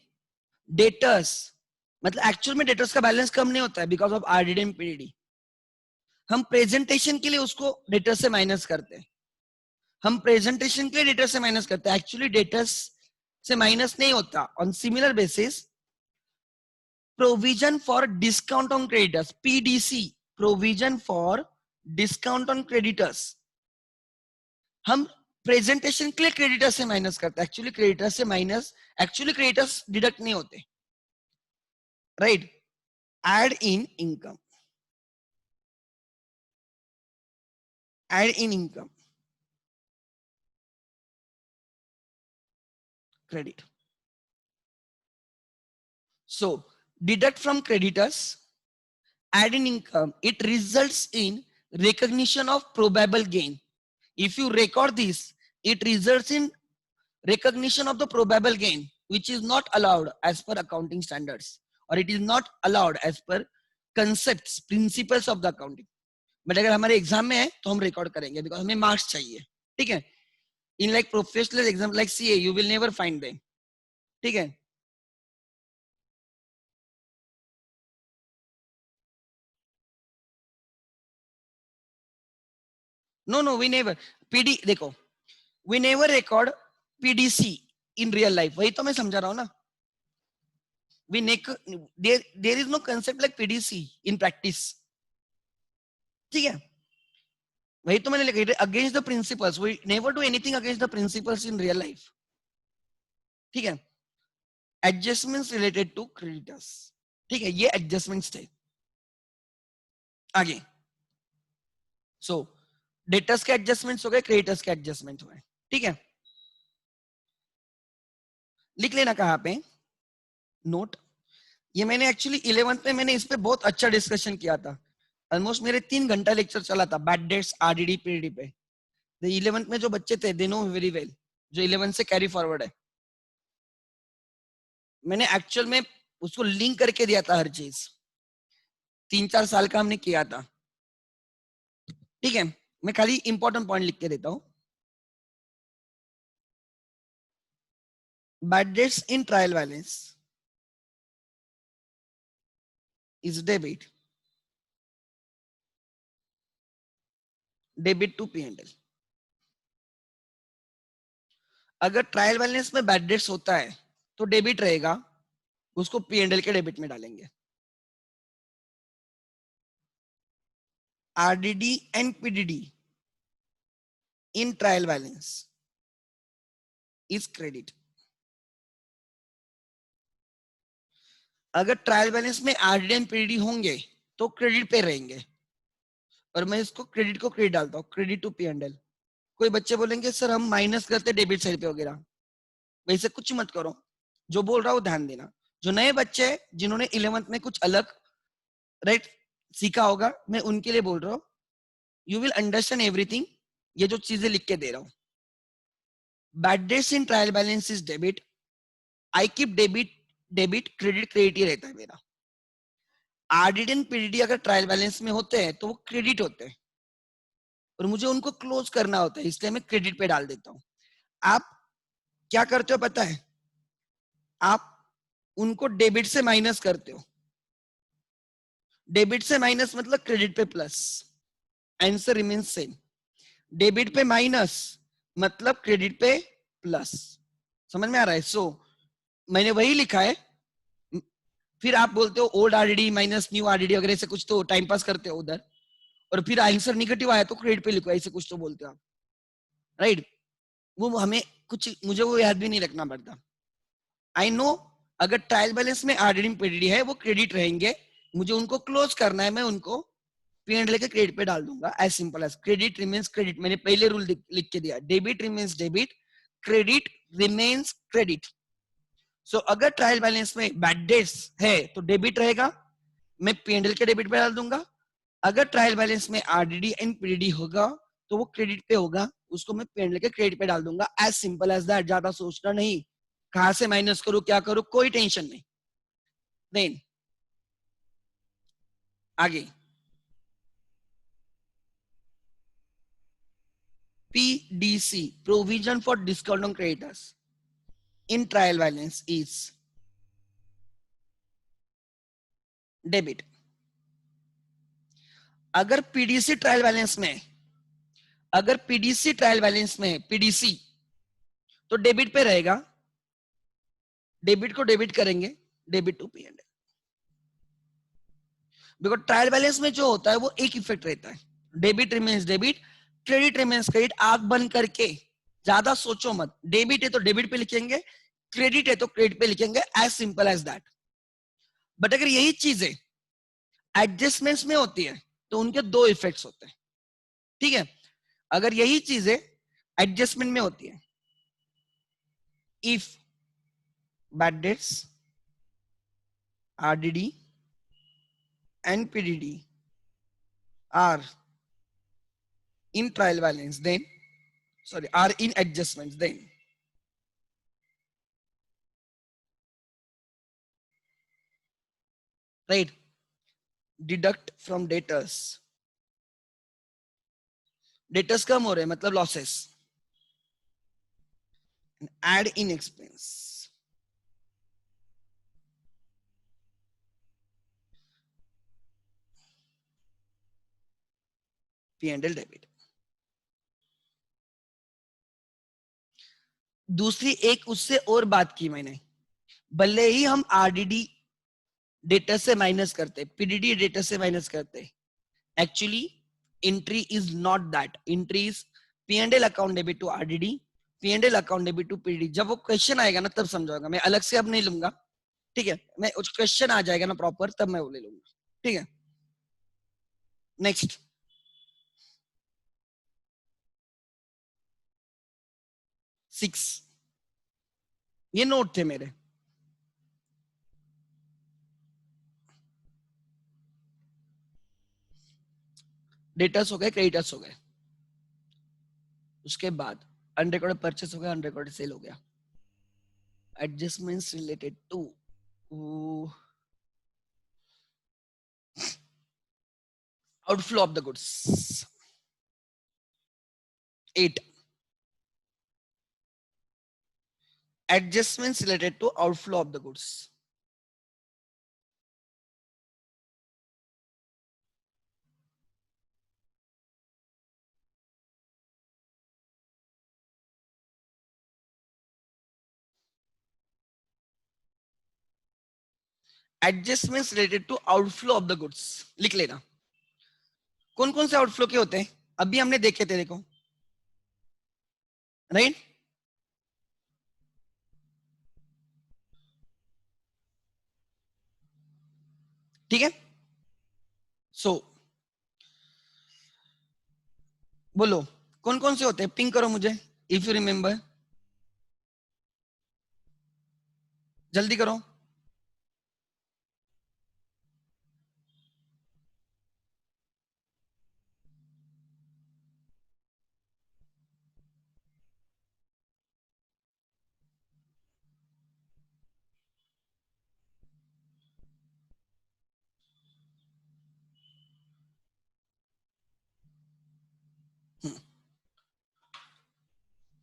debtors मतलब actual में debtors का balance कम नहीं होता है because of RDD and PDD। हम presentation के लिए उसको डेटर्स से माइनस करते हैं, हम प्रेजेंटेशन के लिए डेटर्स से माइनस करते हैं, एक्चुअली डेटर्स से माइनस नहीं होता। On similar basis provision for discount on creditors, PDC, provision for discount on creditors, हम प्रेजेंटेशन के लिए क्रेडिटर्स से माइनस करते हैं, एक्चुअली क्रेडिटर्स से माइनस, एक्चुअली क्रेडिटर्स डिडक्ट नहीं होते, right. Add in income, add in income, credit. So deduct from creditors, add in income, it results in recognition of probable gain. If you record this, it results in recognition of the probable gain, which is not allowed as per accounting standards, or it is not allowed as per concepts, principles of the accounting. But अगर हमारे exam में है तो हम record करेंगे because हमें marks चाहिए, ठीक है। In like professional exam like CA you will never find them, ठीक है। नो वी नेवर PD, देखो we never record PDC in real life, वही तो मैं समझा रहा हूँ ना। We there is no concept like PDC in practice, ठीक है। वही तो मैंने लिखा, against the principles, we never do anything against the principles in real life, ठीक है। एडजस्टमेंट्स रिलेटेड टू क्रेडिटर्स, ठीक है, ये एडजस्टमेंट्स थे। आगे सो डेटर्स के एडजस्टमेंट्स हो गए, क्रेडिटर्स के एडजस्टमेंट हुए, ठीक है। लिख लेना कहाँ पे नोट, ये मैंने एक्चुअली 11th में मैंने इस पे बहुत अच्छा डिस्कशन किया था, ऑलमोस्ट मेरे 3 घंटा लेक्चर चला था बैड डेट्स RDD PDD पे। 11th में जो बच्चे थे दे नो वेरी वेल, जो 11th से कैरी फॉरवर्ड है, मैंने एक्चुअल में उसको लिंक करके दिया था हर चीज, 3-4 साल का हमने किया था, ठीक है। मैं खाली इंपॉर्टेंट पॉइंट लिख के देता हूं। Bad debts in trial balance is debit to P&L। अगर ट्रायल बैलेंस में बैड डेट्स होता है तो डेबिट रहेगा, उसको P&L के डेबिट में डालेंगे। RDD and PDD in trial balance is credit। अगर ट्रायल बैलेंस में RDD and PDD होंगे तो क्रेडिट पे रहेंगे, और मैं इसको क्रेडिट को क्रेडिट डालता हूँ, क्रेडिट टू P&L। कोई बच्चे बोलेंगे सर हम माइनस करते डेबिट साइड पे वगैरह, वैसे कुछ मत करो, जो बोल रहा हूँ ध्यान देना। जो नए बच्चे जिन्होंने 11th में कुछ अलग राइट सीखा होगा, मैं उनके लिए बोल रहा हूँ, यू विल अंडरस्टैंड एवरीथिंग, ये जो चीजें लिख के दे रहा हूँ। Bad debts in trial balance is debit, I keep debit credit ही रहता है मेरा। RDD एंड PDD अगर ट्रायल बैलेंस में होते हैं तो वो क्रेडिट होते हैं, और मुझे उनको क्लोज करना होता है, इसलिए मैं क्रेडिट पे डाल देता हूँ। आप क्या करते हो पता है, आप उनको डेबिट से माइनस करते हो, डेबिट से माइनस मतलब क्रेडिट पे plus, answer remains same. Debit पे माइनस मतलब क्रेडिट पे प्लस, समझ में आ रहा है। सो मैंने वही लिखा है, फिर आप बोलते हो old RDD minus new RDD वगैरह से कुछ तो टाइम पास करते हो उधर, और फिर आंसर निगेटिव आया तो क्रेडिट पे लिखो, ऐसे कुछ तो बोलते हो आप, राइट। वो हमें कुछ, मुझे वो याद भी नहीं रखना पड़ता। आई नो अगर ट्रायल बैलेंस में आरडीडी पीडीडी है वो क्रेडिट रहेंगे, मुझे उनको क्लोज करना है, मैं उनको P&L लेके क्रेडिट पे डाल दूंगा, as simple as credit remains credit. मैंने पहले रूल लिख के दिया, debit remains debit, credit remains credit. So अगर ट्रायल बैलेंस में बैड डेट्स है तो डेबिट रहेगा, मैं P&L के डेबिट पे डाल दूंगा। अगर ट्रायल बैलेंस में आरडीडी एंड पीडीडी होगा तो वो क्रेडिट पे होगा, उसको मैं P&L के क्रेडिट पे डाल दूंगा, एज सिंपल एज दैट। ज्यादा सोचना नहीं, कहां से माइनस करूं क्या करूं कोई टेंशन नहीं। देन आगे PDC, provision for discount on creditors in trial balance is debit। अगर पीडीसी ट्रायल बैलेंस में, अगर पीडीसी ट्रायल बैलेंस में पीडीसी तो डेबिट पे रहेगा, डेबिट को डेबिट करेंगे, debit to P&L। Because trial balance में जो होता है वो एक इफेक्ट रहता है, debit remains debit, credit remains credit. आंख बंद करके ज्यादा सोचो मत, डेबिट है तो डेबिट पे लिखेंगे, क्रेडिट है तो क्रेडिट पे लिखेंगे, as simple as that. But अगर यही चीजें एडजस्टमेंट्स में होती है तो उनके दो इफेक्ट्स होते हैं, ठीक है। अगर यही चीजें एडजस्टमेंट में होती है, if bad debts RDD and PDD are in trial balance then, sorry, are in adjustments, then right, deduct from debtors, debtors कम हो रहे हैं मतलब losses, and add in expense, P&L debit। दूसरी एक उससे और बात की मैंने, भले ही हम आरडीडी डेटर से माइनस करते, पीडीडी डेटर से माइनस करते, actually entry is not that, entry is P&L account debit to RDD, P&L account debit to PDD. जब वो क्वेश्चन आएगा ना तब समझाऊंगा, मैं अलग से अब नहीं लूंगा, ठीक है। मैं उस क्वेश्चन आ जाएगा ना प्रॉपर तब मैं वो ले लूंगा, ठीक है। नेक्स्ट 6, ये नोट थे मेरे। डेटर्स हो गए, क्रेडिटर्स हो गए, उसके बाद अनरिकॉर्डेड परचेस हो गया, अनरिकॉर्डेड सेल हो गया, adjustments related to outflow of the goods. 8, adjustments related to outflow of the goods। Adjustments related to outflow of the goods लिख लेना। कौन कौन से आउटफ्लो के होते हैं अभी हमने देखे थे, देखो, राइट। ठीक है, सो बोलो कौन कौन से होते हैं, पिंक करो मुझे इफ यू रिमेंबर, जल्दी करो।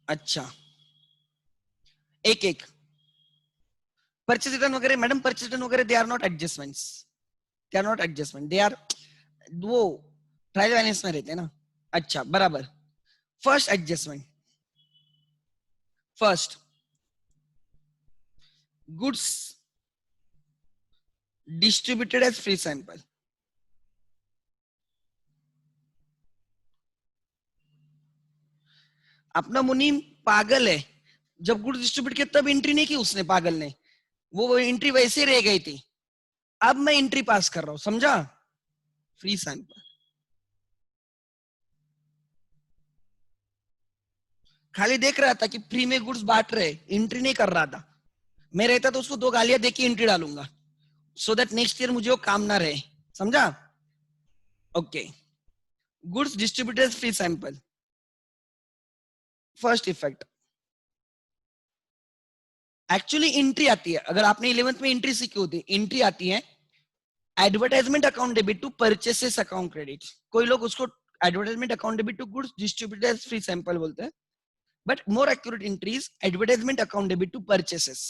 अच्छा, एक एक परचेज रिटर्न वगैरह, मैडम परचेज रिटर्न वगैरह they are not adjustments, they are not adjustment, they are वो ट्रायल बैलेंस में रहते हैं ना। अच्छा बराबर। First adjustment, first goods distributed as free sample, अपना मुनीम पागल है, जब गुड्स डिस्ट्रीब्यूट किया तब एंट्री नहीं की उसने, पागल ने, वो एंट्री वैसे रह गई थी, अब मैं एंट्री पास कर रहा हूं, समझा? Free sample. खाली देख रहा था कि फ्री में गुड्स बांट रहे, एंट्री नहीं कर रहा था। मैं रहता तो उसको 2 गालियां देके एंट्री डालूंगा, सो दैट नेक्स्ट ईयर मुझे वो काम ना रहे, समझा? Okay, goods distributed free sample. First effect, actually entry आती है, अगर आपने 11th में एंट्री सीखी होती, एंट्री आती है advertisement account debit to purchases account credit. कोई लोग उसको advertisement account debit to goods distributed free sample बोलते हैं, but more accurate entry is advertisement account debit to purchases.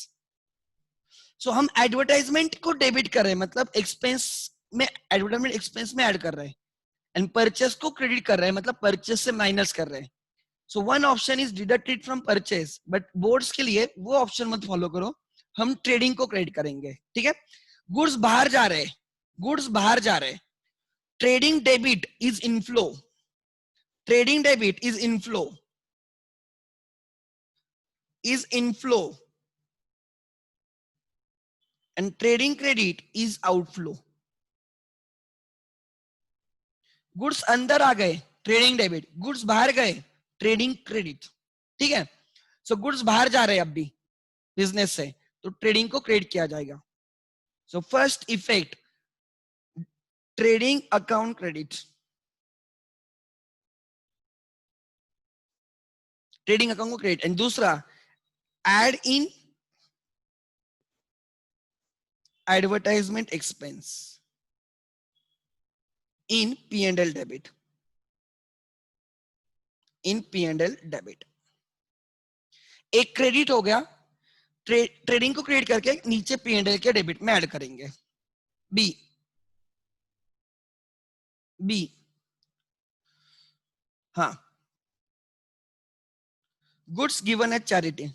So हम एडवर्टाइजमेंट को डेबिट कर रहे हैं, मतलब एक्सपेंस में, एडवर्टाइजमेंट एक्सपेंस में ऐड कर रहे हैं, एंड परचेस को क्रेडिट कर रहे हैं, मतलब परचेस से माइनस कर रहे हैं। So one option is deducted from purchase, but boards के लिए वो ऑप्शन मत फॉलो करो, हम ट्रेडिंग को क्रेडिट करेंगे, ठीक है? गुड्स बाहर जा रहे हैं, गुड्स बाहर जा रहे हैं, trading debit is inflow, trading debit is inflow, and trading credit is outflow. Goods अंदर आ गए, ट्रेडिंग डेबिट, गुड्स बाहर गए, ट्रेडिंग क्रेडिट, ठीक है? सो गुड्स बाहर जा रहे हैं अब भी बिजनेस से, तो ट्रेडिंग को क्रेडिट किया जाएगा। So first effect, trading account credit, trading account को क्रेडिट, एंड दूसरा add in advertisement expense in P and L debit, in P and L debit. एक क्रेडिट हो गया, ट्रेडिंग को क्रेडिट करके नीचे पी एंड एल के डेबिट में ऐड करेंगे। बी, बी, हाँ, गुड्स गिवन एज चैरिटी,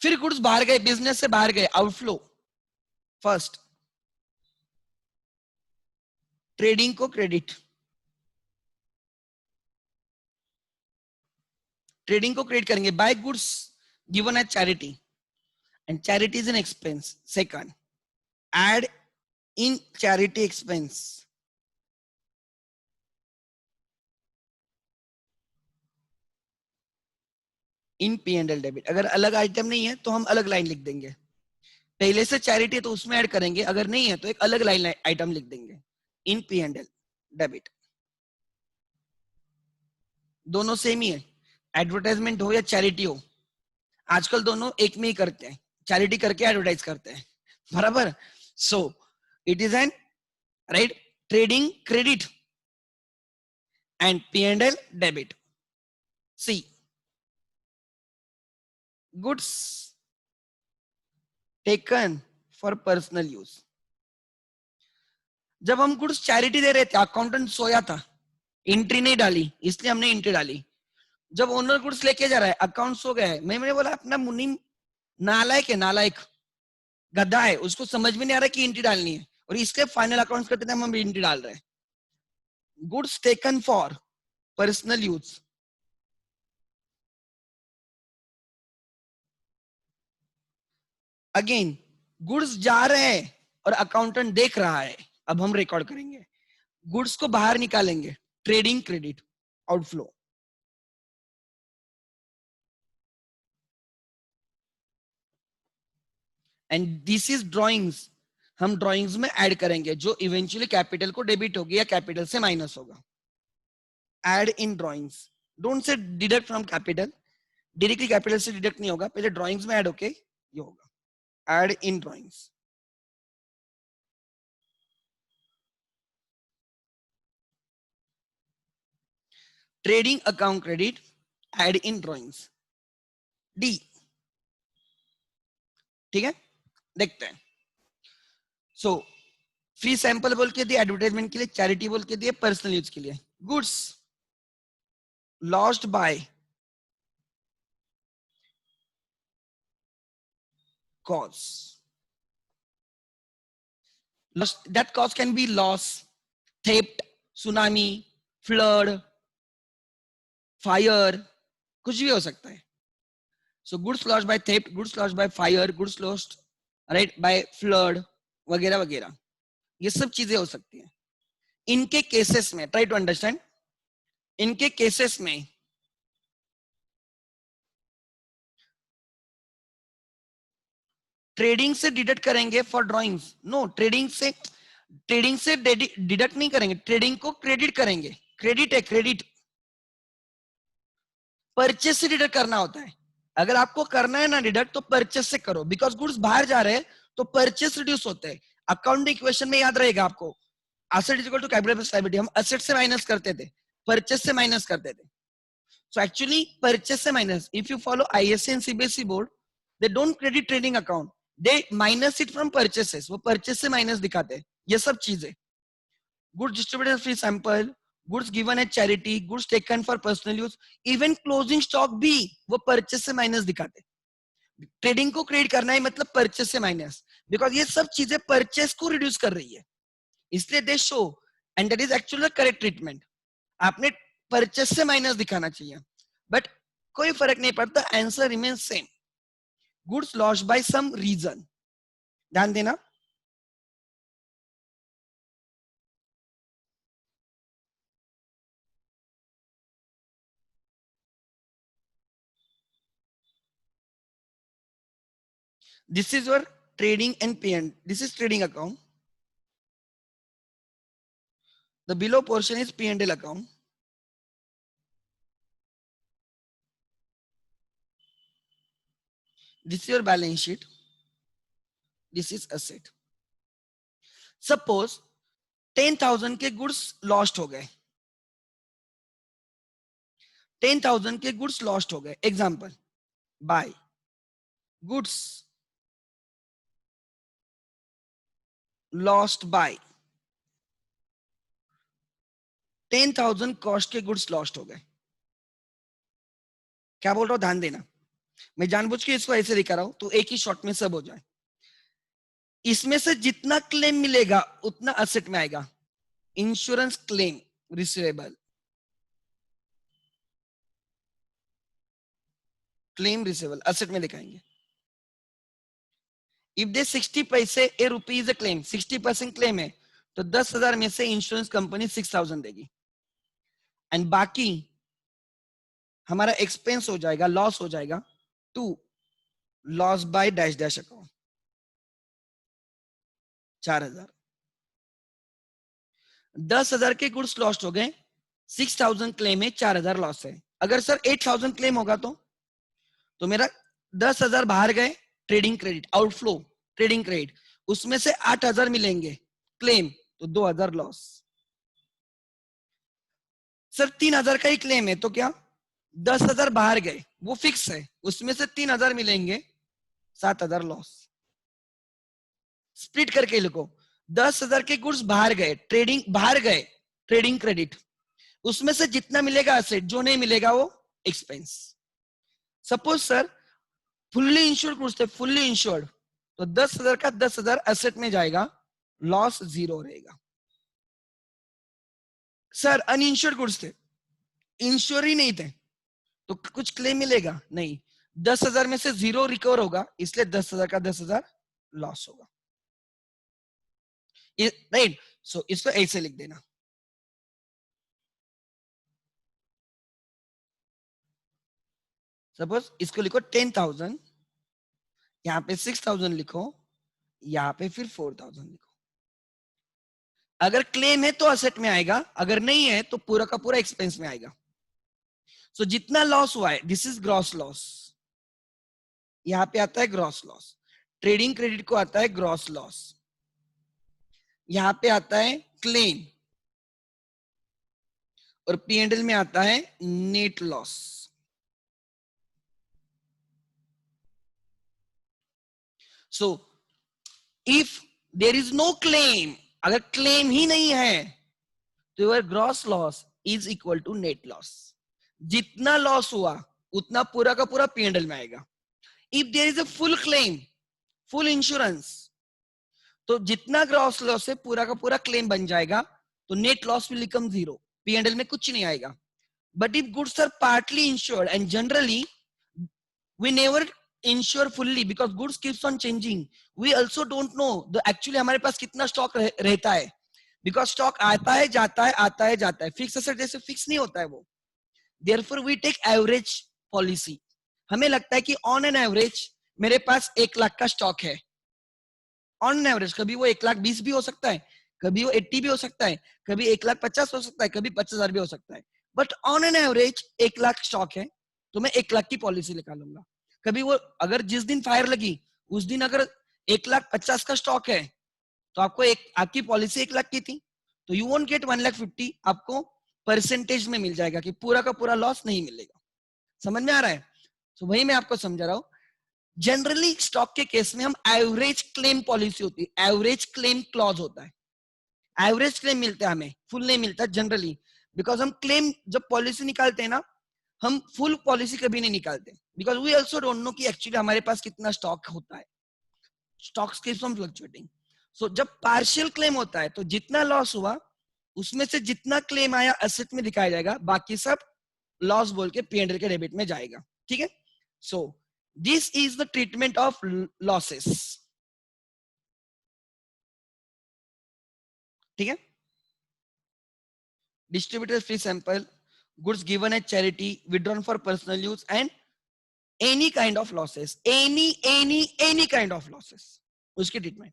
फिर गुड्स बाहर गए, बिजनेस से बाहर गए, आउटफ्लो। फर्स्ट ट्रेडिंग को क्रेडिट, ट्रेडिंग को क्रेडिट करेंगे by goods given as charity, and charity is an expense. Second, add in charity expense in P and L debit. अगर अलग आइटम नहीं है तो हम अलग लाइन लिख देंगे, पहले से चैरिटी है तो उसमें ऐड करेंगे, अगर नहीं है तो एक अलग लाइन आइटम लिख देंगे इन पी एंड एल डेबिट। दोनों सेम ही है, एडवर्टाइजमेंट हो या चैरिटी हो, आजकल दोनों एक में ही करते हैं, चैरिटी करके एडवर्टाइज करते हैं, बराबर? So it is an right trading credit and P and L debit. C, goods taken for personal use. जब हम गुड्स चैरिटी दे रहे थे, अकाउंटेंट सोया था, एंट्री नहीं डाली, इसलिए हमने एंट्री डाली। जब ओनर गुड्स लेके जा रहा है, अकाउंट सो गया है, मैंने बोला अपना मुनीम नालायक है, नालायक गधा है, उसको समझ में नहीं आ रहा कि एंट्री डालनी है, और इसलिए फाइनल अकाउंट्स करते थे हम एंट्री डाल रहे हैं। Goods taken for personal use, again goods जा रहे हैं और अकाउंटेंट देख रहा है, अब हम रिकॉर्ड करेंगे, गुड्स को बाहर निकालेंगे, trading credit outflow, and this is drawings, हम ड्रॉइंग्स में ऐड करेंगे जो इवेंचुअली कैपिटल को डेबिट होगी या कैपिटल से माइनस होगा। Add in drawings, don't say deduct from capital, directly capital से डिडक्ट नहीं होगा, पहले ड्रॉइंग्स में ऐड होके ये होगा, add in drawings. Trading account credit, add in drawings, D, ठीक है? देखते हैं। सो फ्री सैंपल बोल के दिए एडवर्टाइजमेंट के लिए, चैरिटी बोल के दिए पर्सनल यूज के लिए। Goods lost bye cause, loss, that cause can be loss, theft, tsunami, flood, fire, कुछ भी हो सकता है. So goods lost by theft, goods lost by fire, goods lost right by flood वगैरह वगैरह, ये सब चीजें हो सकती हैं. इनके केसेस में ट्राई टू अंडरस्टैंड, इनके केसेस में ट्रेडिंग से डिडक्ट करेंगे फॉर ड्राइंग्स. नो, ट्रेडिंग से डिडक्ट नहीं करेंगे, ट्रेडिंग को क्रेडिट करेंगे. क्रेडिट है, क्रेडिट. परचेस से डिडक्ट करना होता है. अगर आपको करना है ना डिडक्ट, तो परचेस से करो, बिकॉज गुड्स बाहर जा रहे हैं तो परचेस रिड्यूस होते हैं. अकाउंटिंग इक्वेशन में याद रहेगा आपको, asset is equal to capital plus liability. हम एसेट से माइनस करते थे, परचेस से माइनस करते थे. सो एक्चुअली परचेस से minus, if you follow ISC and CBSE board, they don't credit trading account, they minus it from purchases. वो purchase से माइनस दिखाते हैं. ये सब चीजें, goods distributed free sample, goods given at charity, goods taken for personal use, even closing stock भी वो purchase से माइनस दिखाते. ट्रेडिंग को क्रेडिट करना है मतलब परचेस से माइनस, बिकॉज ये सब चीजें परचेस को रिड्यूस कर रही है, इसलिए they show, and that is actually correct treatment. आपने परचेस से माइनस दिखाना चाहिए, बट कोई फर्क नहीं पड़ता, answer remains same. Goods lost by some reason, ध्यान देना. This is your trading and P&L. This is trading account. The below portion is P&L account. This is your balance sheet. This is asset. Suppose 10,000 के goods lost हो गए. 10,000 के goods lost हो गए. Example, by goods lost by 10,000 cost के goods lost हो गए. क्या बोल रहा हूं, ध्यान देना. मैं जानबूझ के इसको ऐसे दिखा रहा हूं तो एक ही शॉट में सब हो जाए. इसमें से जितना क्लेम मिलेगा उतना असेट में आएगा. Insurance claim receivable, claim receivable asset में दिखाएंगे. इफ दे 60 पैसे A rupees A claim, 60% claim है तो 10,000 में से इंश्योरेंस कंपनी 6,000 देगी, एंड बाकी हमारा एक्सपेंस हो जाएगा, लॉस हो जाएगा to loss by dash dash account 4,000. 10,000 के गुड्स लॉस्ट हो गए, 6,000 क्लेम है, 4,000 लॉस है. अगर सर 8,000 क्लेम होगा तो मेरा 10,000 बाहर गए, trading credit outflow, trading credit, उसमें से 8,000 मिलेंगे क्लेम, तो 2,000 लॉस. सर 3,000 का ही क्लेम है तो क्या, 10,000 बाहर गए, वो फिक्स है, उसमें से 3,000 मिलेंगे, 7,000 लॉस. स्प्लिट करके लिखो, 10,000 के गुड्स बाहर गए, ट्रेडिंग बाहर गए, ट्रेडिंग क्रेडिट, उसमें से जितना मिलेगा असेट, जो नहीं मिलेगा वो expense. Suppose sir fully insured goods थे, फुल्ली इंश्योर्ड, तो 10,000 का 10,000 असेट में जाएगा, लॉस 0 रहेगा. सर अनइंश्योर्ड गुड्स थे, इंश्योर ही नहीं थे, तो कुछ क्लेम मिलेगा नहीं, 10,000 में से 0 रिकवर होगा, इसलिए 10,000 का 10,000 लॉस होगा. राइट. सो इसको ऐसे लिख देना. सपोज इसको लिखो 10,000, यहाँ पे 6,000 लिखो, यहाँ पे फिर 4,000 लिखो. अगर क्लेम है तो असेट में आएगा, अगर नहीं है तो पूरा का पूरा एक्सपेंस में आएगा. सो जितना लॉस हुआ है, दिस इज ग्रॉस लॉस, यहां पे आता है ग्रॉस लॉस. ट्रेडिंग क्रेडिट को आता है ग्रॉस लॉस, यहां पे आता है क्लेम, और P&L में आता है net loss. So if there is no claim, अगर क्लेम ही नहीं है तो your gross loss is equal to net loss. जितना लॉस हुआ उतना पूरा का पूरा P&L में आएगा. If there is a full claim, full insurance, तो जितना ग्रॉस लॉस है पूरा का पूरा क्लेम बन जाएगा, तो net loss will become zero, P&L में कुछ नहीं आएगा. But if goods are partly insured and generally we never insure fully because goods keeps on changing, we also don't know the actually हमारे पास कितना स्टॉक रहता है, बिकॉज स्टॉक आता है जाता है आता है जाता है, फिक्स एसेट जैसे फिक्स नहीं होता है वो. Therefore we take average policy. हमें लगता है कि ऑन एन एवरेज मेरे पास 1 लाख का स्टॉक है. ऑन एन एवरेज कभी वो 1,20,000 भी हो सकता है, कभी वो 80 भी हो सकता है, कभी 1,50,000 हो सकता है, कभी 50,000 भी हो सकता है. But on an average 1 lakh stock है, तो मैं 1 लाख की पॉलिसी निकालूंगा. कभी वो अगर जिस दिन फायर लगी उस दिन अगर 1,50,000 का स्टॉक है, तो आपको आपकी पॉलिसी 1 लाख की थी, तो यू वोंट गेट 1,50,000, आपको परसेंटेज में मिल जाएगा कि पूरा का पूरा लॉस नहीं मिलेगा. समझ में आ रहा है? तो वही मैं आपको समझा रहा हूं. जनरली स्टॉक के केस में हम एवरेज क्लेम पॉलिसी होती है, एवरेज क्लेम क्लॉज होता है. एवरेज क्लेम मिलता है हमें, फुल नहीं मिलता जनरली, बिकॉज हम क्लेम जब पॉलिसी निकालते हैं ना, हम फुल पॉलिसी कभी नहीं निकालते, because we also don't know कि एक्चुअली हमारे पास कितना स्टॉक होता है. Stocks keeps on fluctuating. So जब पार्शियल क्लेम होता है तो जितना लॉस हुआ उसमें से जितना क्लेम आया एसेट में दिखाया जाएगा, बाकी सब लॉस बोल के P&L के डेबिट में जाएगा. ठीक है? So this is the treatment of losses. ठीक है? Distributor free sample, goods given at charity, withdrawn for personal use and any kind of losses, any kind of losses, उसकी ट्रीटमेंट.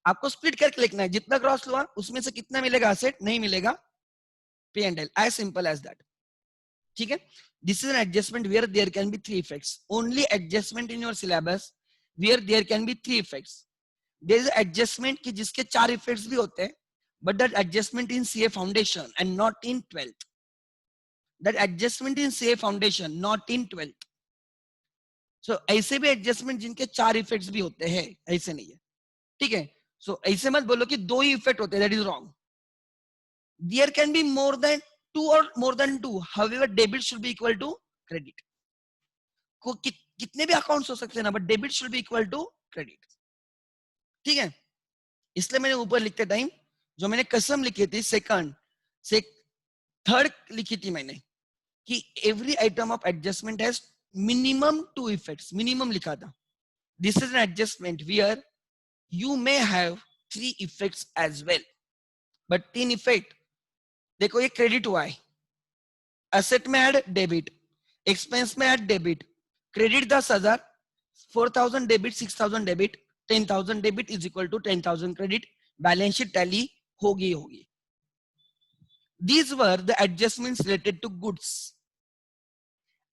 आपको स्प्लिट करके लिखना है, जितना क्रॉस हुआ उसमें से कितना मिलेगा एसेट, नहीं मिलेगा P&L, as simple as that. ठीक है? This is an adjustment where there can be 3 effects. Only adjustment in your syllabus where there can be 3 effects. There is adjustment कि जिसके 4 इफेक्ट्स भी होते हैं, but that adjustment in CA foundation and not in 12th. That adjustment in CA foundation not in 12th. So ऐसे भी adjustment जिनके 4 effects भी होते हैं, ऐसे नहीं है. ठीक है? सो ऐसे मत बोलो कि 2 ही इफेक्ट होते हैं, that is wrong. There can be more than 2 or more than 2. However, debit should be equal to credit. को कितने भी अकाउंट्स हो सकते हैं ना, but debit should be equal to credit. ठीक है? इसलिए मैंने ऊपर लिखते टाइम जो मैंने कसम लिखी थी सेकंड से थर्ड लिखी थी मैंने, कि every item of adjustment has minimum 2 effects, minimum लिखा था. This is an adjustment where you may have 3 effects as well, but 3 effect. देखो ये क्रेडिट हुआ है, एसेट में ऐड डेबिट, एक्सपेंस में add debit, credit 10,000, 4,000 debit, 6,000 debit, 10,000 debit is equal to 10,000 credit. Balance sheet tally होगी. These were the adjustments related to goods.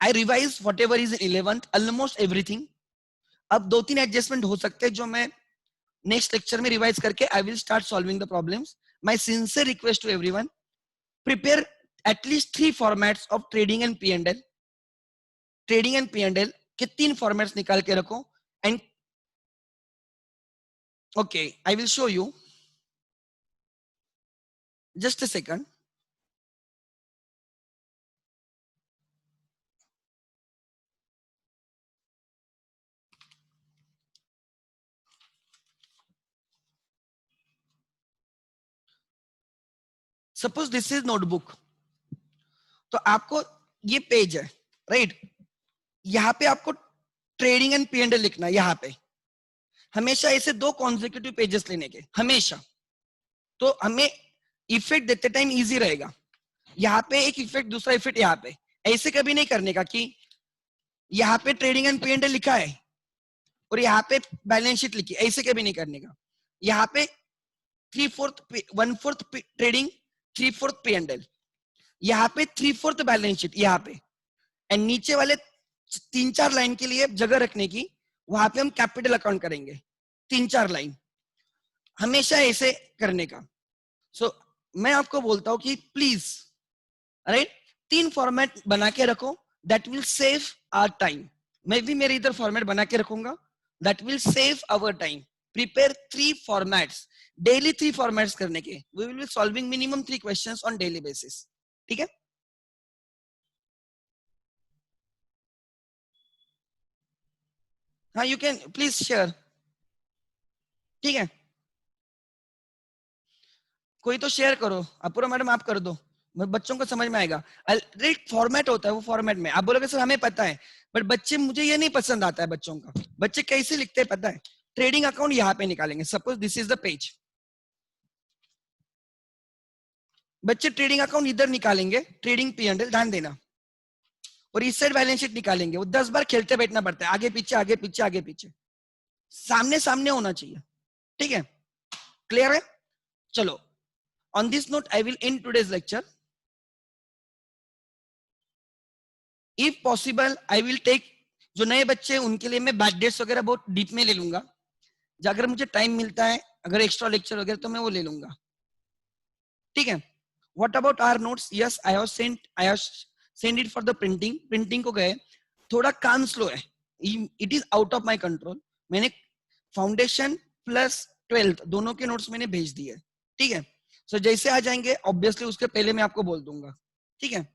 I revised whatever is in 11th, almost everything. अब 2-3 adjustment हो सकते हैं जो मैं next lecture में revise करके I will start solving the problems. My sincere request to everyone, prepare at least 3 formats of trading and P&L. Trading and P&L के 3 formats निकाल के रखो. And okay, I will show you, just a second. Suppose this is notebook, तो आपको ये page है, right? यहाँ पे आपको ट्रेडिंग एंड P&L लिखना है. यहाँ पे हमेशा ऐसे 2 कॉन्सेक्यूटिव पेजेस लेने के, हमेशा. तो हमें इफेक्ट देते टाइम इजी रहेगा. यहाँ पे एक इफेक्ट, दूसरा इफेक्ट यहाँ पे. ऐसे कभी नहीं करने का कि यहाँ पे ट्रेडिंग एंड P&L लिखा है और यहाँ पे बैलेंस शीट लिखी, ऐसे कभी नहीं करने का. यहाँ पे 3/4 1/4 ट्रेडिंग, 3/4 P&L, यहाँ पे 3/4 बैलेंस शीट यहाँ पे. एंड नीचे वाले 3-4 लाइन के लिए जगह रखने की, वहां पे हम कैपिटल अकाउंट करेंगे. 3-4 लाइन हमेशा ऐसे करने का. सो मैं आपको बोलता हूं कि प्लीज, राइट, 3 फॉर्मेट बना के रखो, that will save our time. मैं भी मेरे इधर फॉर्मेट बना के रखूंगा, that will save our time. Prepare 3 formats, daily 3 formats करने के. We will be solving minimum 3 questions on daily basis. ठीक है? हाँ, यू कैन प्लीज शेयर. ठीक है? कोई तो शेयर करो, अपूर्वा मैडम आप कर दो, बच्चों को समझ में आएगा। एक फॉर्मेट होता है, वो फॉर्मेट में आप बोलोगे सर हमें पता है, बट बच्चे, मुझे ये नहीं पसंद आता है बच्चों का। बच्चे कैसे लिखते हैं पता है? ट्रेडिंग अकाउंट यहाँ पे निकालेंगे, suppose this is the page, बच्चे ट्रेडिंग अकाउंट इधर निकालेंगे, ट्रेडिंग P&L, ध्यान देना, और इस साइड बैलेंस शीट निकालेंगे। वो 10 बार खेलते बैठना पड़ता है, आगे पीछे आगे पीछे आगे पीछे, सामने सामने होना चाहिए। ठीक है, क्लियर है? चलो, on this note I will end today's lecture. If possible I will take, जो नए बच्चे उनके लिए मैं बैक डेट्स वगैरह बहुत डीप में ले लूंगा, अगर मुझे टाइम मिलता है, अगर एक्स्ट्रा लेक्चर वगैरह तो मैं वो ले लूंगा। ठीक है, what about our notes? Yes, I have send it for the printing. Printing को गए, थोड़ा काम स्लो है, it is out of my control. मैंने फाउंडेशन प्लस 12th दोनों के नोट्स मैंने भेज दिए। ठीक है, सो जैसे आ जाएंगे ऑब्वियसली उसके पहले मैं आपको बोल दूंगा। ठीक है,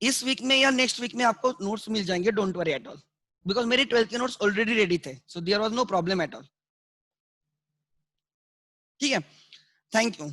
इस वीक में या नेक्स्ट वीक में आपको नोट्स मिल जाएंगे, don't worry at all, because मेरे 12th के नोट्स ऑलरेडी रेडी थे, so there was no problem at all. ठीक है, थैंक यू।